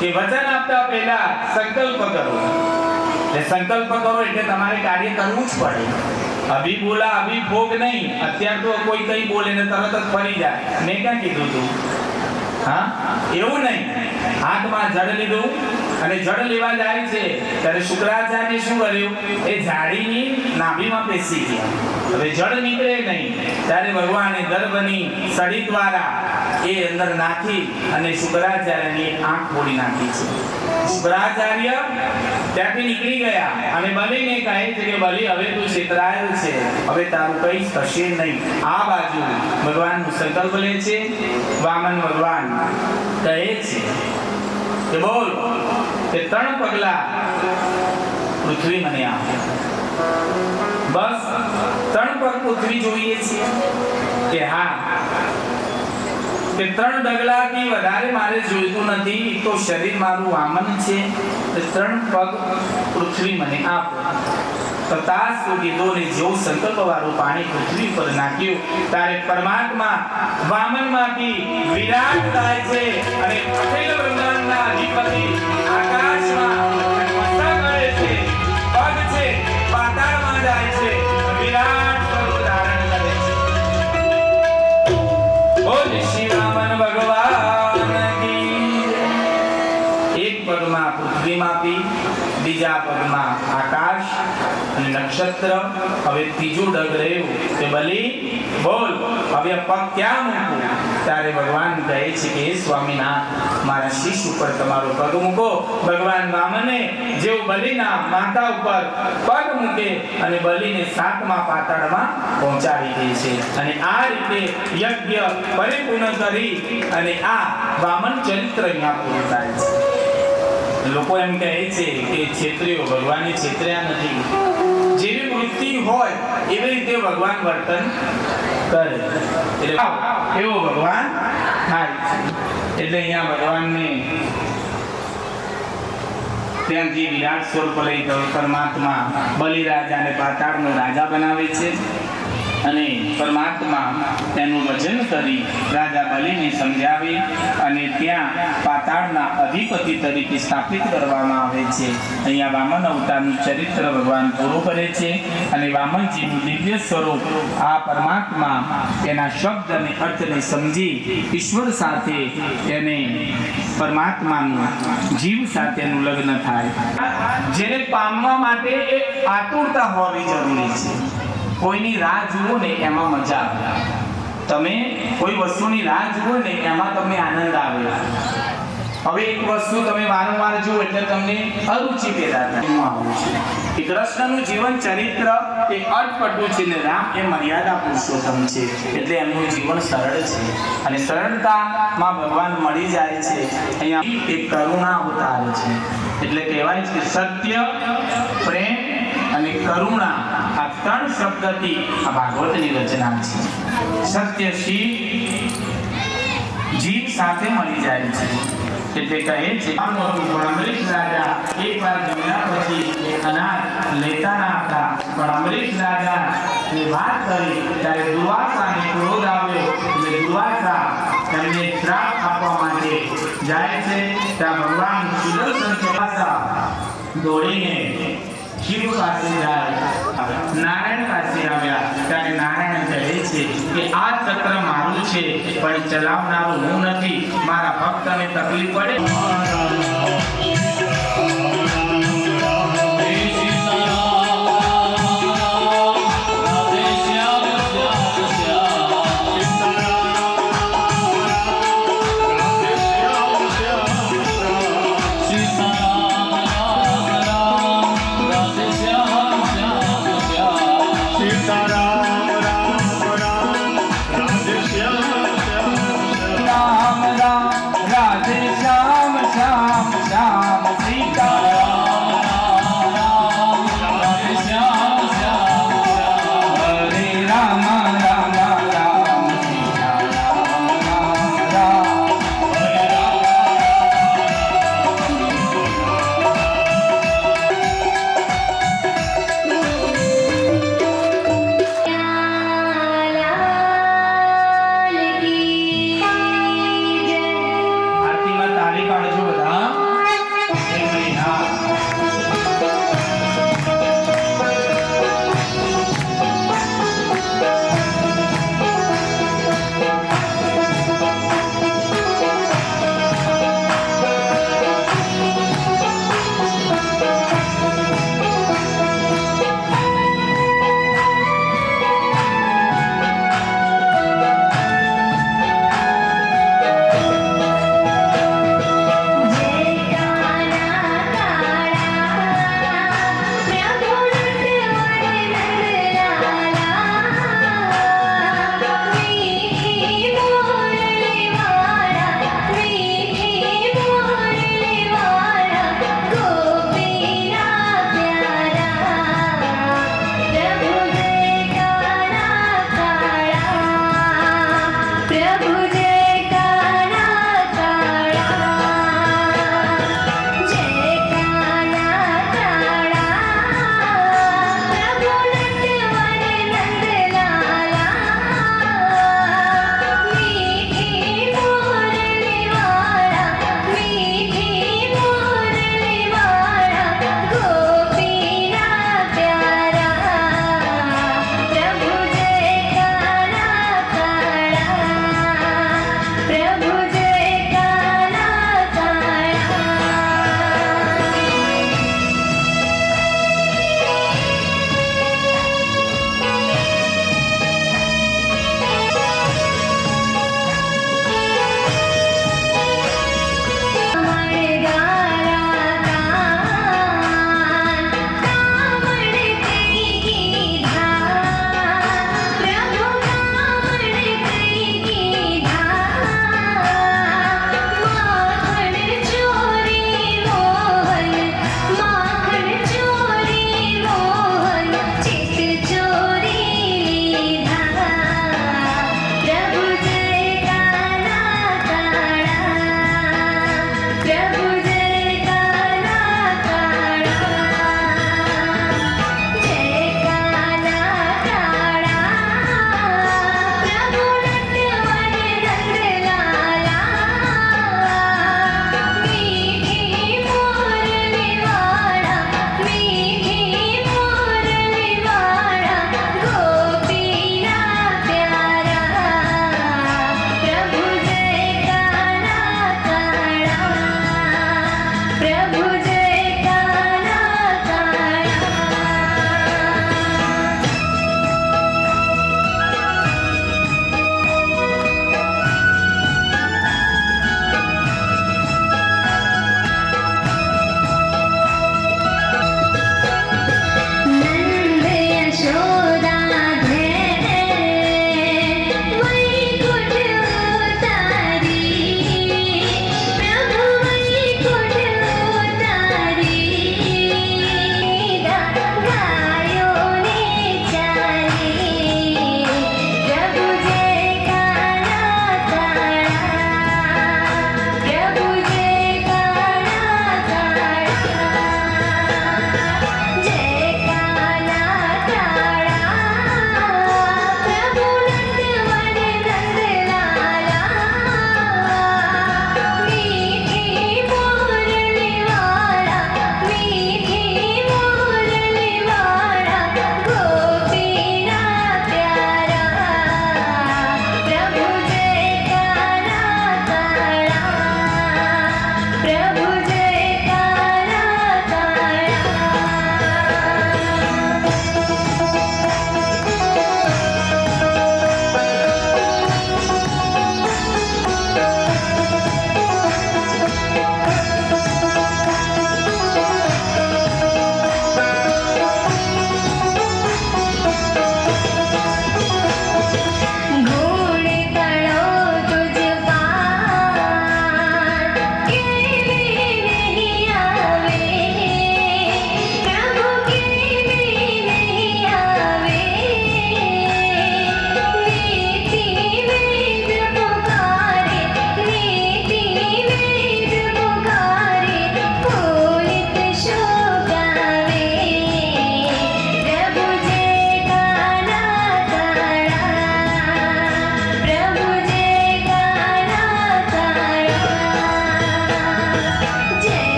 કે વચન આપતા પહેલા સંકલ્પ કરો. સંકલ્પ કરો એટલે તમારે કાર્ય કરવું જ પડે. અભી બોલા અભી ભોગ નહીં. અત્યારે તો કોઈ કઈ બોલે ને તરત જ ફરી જાય. મેં ક્યાં કીધું તું? હા, એવું નહીં. હાથમાં જળ લીધું અને જળ લેવા જાય છે ત્યારે શુક્રાચાર્ય શું કર્યું? એ ઝાડીની નાભીમાં પેસી ગયા. હવે જળ નીકળે નહીં ત્યારે ભગવાને ગર્ભની સળી દ્વારા એ અંદર નાખી અને શુક્રાચાર્યની આંખ ફોડી નાખી છે. શુક્રાચાર્ય ત્યાંથી નીકળી ગયા અને બલિને કહે છે કે બલિ, હવે તું છેતરાયો છે, હવે તારું કંઈ થશે નહીં. આ બાજુ ભગવાનનો સંકલ્પ લે છે. વામન ભગવાન કહે છે કે બોલ, કે 3 પગલા પૃથ્વી મને આપો. બસ 3 પગ પૃથ્વી જોઈએ છે કે હા, કે 3 ડગલાથી વધારે મારે જોઈતું નથી. તો શરીર મારું વામન છે, 3 પગ પૃથ્વી મને આપો. તથાસ્તુ કીધું ને જેવું સંકલ્પ વાળું પાણી પૃથ્વી પર નાખ્યું ત્યારે પરમાત્મા વામનમાંથી વિરાટ થાય છે અને અખિલ બ્રહ્માંડના અધિપતિ આકાશમાં વસા કરે છે. પગ છે પાતાળમાં જાય છે, વિરાટ સ્વરૂપ ધારણ કરે છે. બોલ શ્રી વામન ભગવાન કી. એક પગમાં પૃથ્વી માપી, બીજા પગમાં આકાશ અને નક્ષત્ર. હવે ત્રીજું ડગ રહ્યું કે બલિ બોલ, હવે પગ ક્યાં મૂકું? ત્યારે ભગવાન કહે છે કે સ્વામીનાથ, મારા શીશ ઉપર તમારો પગ મૂકો. ભગવાન વામને જેવું બલિના માથા ઉપર પગ મૂકે અને બલિને 7મા પાતાળમાં પહોંચાડી દે છે. અને આ રીતે યજ્ઞ પરિપૂર્ણ કરી અને આ વામન ચરિત્ર અહીંયા પૂરું થાય છે. લોકો એમ કહે છે કે છેતરીઓ ભગવાનને છેતર્યા નથી. જેવી વૃત્તિ હોય એવી રીતે ભગવાન વર્તન કરે, એટલે એવો ભગવાન થાય છે. એટલે અહીંયા ભગવાનને ત્યાંથી વિરાટ સ્વરૂપ લઈ પરમાત્મા બલિ રાજાને પાતાળનો રાજા બનાવે છે અને પરમાત્મા તેનું વચન કરી રાજા બલિને સમજાવી અને ત્યાં પાતાળના અધિપતિ તરીકે સ્થાપિત કરવામાં આવે છે. અહીંયા વામન અવતારનું ચરિત્ર ભગવાન પૂરું કરે છે અને વામનજીનું દિવ્ય સ્વરૂપ આ પરમાત્મા તેના શબ્દ અને અર્થને સમજી ઈશ્વર સાથે એને પરમાત્માનું જીવ સાથેનું લગ્ન થાય. જેને પામવા માટે એક આતુરતા હોવી જરૂરી છે. કોઈની રાહ જુઓ ને એમાં મજા આવે. તમે કોઈ વસ્તુની રાહ જુઓ ને એમાં તમને આનંદ આવે. હવે એક વસ્તુ તમે વારંવાર જુઓ એટલે તમને અરુચિ પેદા થાય. હું આવું છું કે કૃષ્ણનું જીવન ચરિત્ર એ અટપટું છે ને રામ એ મર્યાદા પુરુષોત્તમ છે. એટલે એમનું જીવન સરળ છે અને સરળતામાં ભગવાન મળી જાય છે. અહીંયા એક કરુણા અવતાર છે. એટલે કહેવાય છે સત્ય, પ્રેમ અને કરુણા આ 3 શબ્દથી આ ભાગવતની રચના છે. સત્ય શિવ જીવ સાથે મળી જાય છે. એટલે કહે છે અમરીશ રાજા એકવાર જમ્યા પછી અનાજ લેતા ના હતા, પણ અમરીશ રાજા એ વાત કરી ત્યારે દુર્વાસાને ક્રોધ આવ્યો. એટલે દુર્વાસા એમને શ્રાપ આપવા માટે જાય છે. ત્યાં ભગવાન સુદર્શન દુર્વાસા દોડીને શિવ પાસે જાય, નારાયણ પાસે આવ્યા ત્યારે નારાયણ કહે છે કે આ ચક્ર મારું છે પણ ચલાવનારું હું નથી, મારા ભક્તને તકલીફ પડે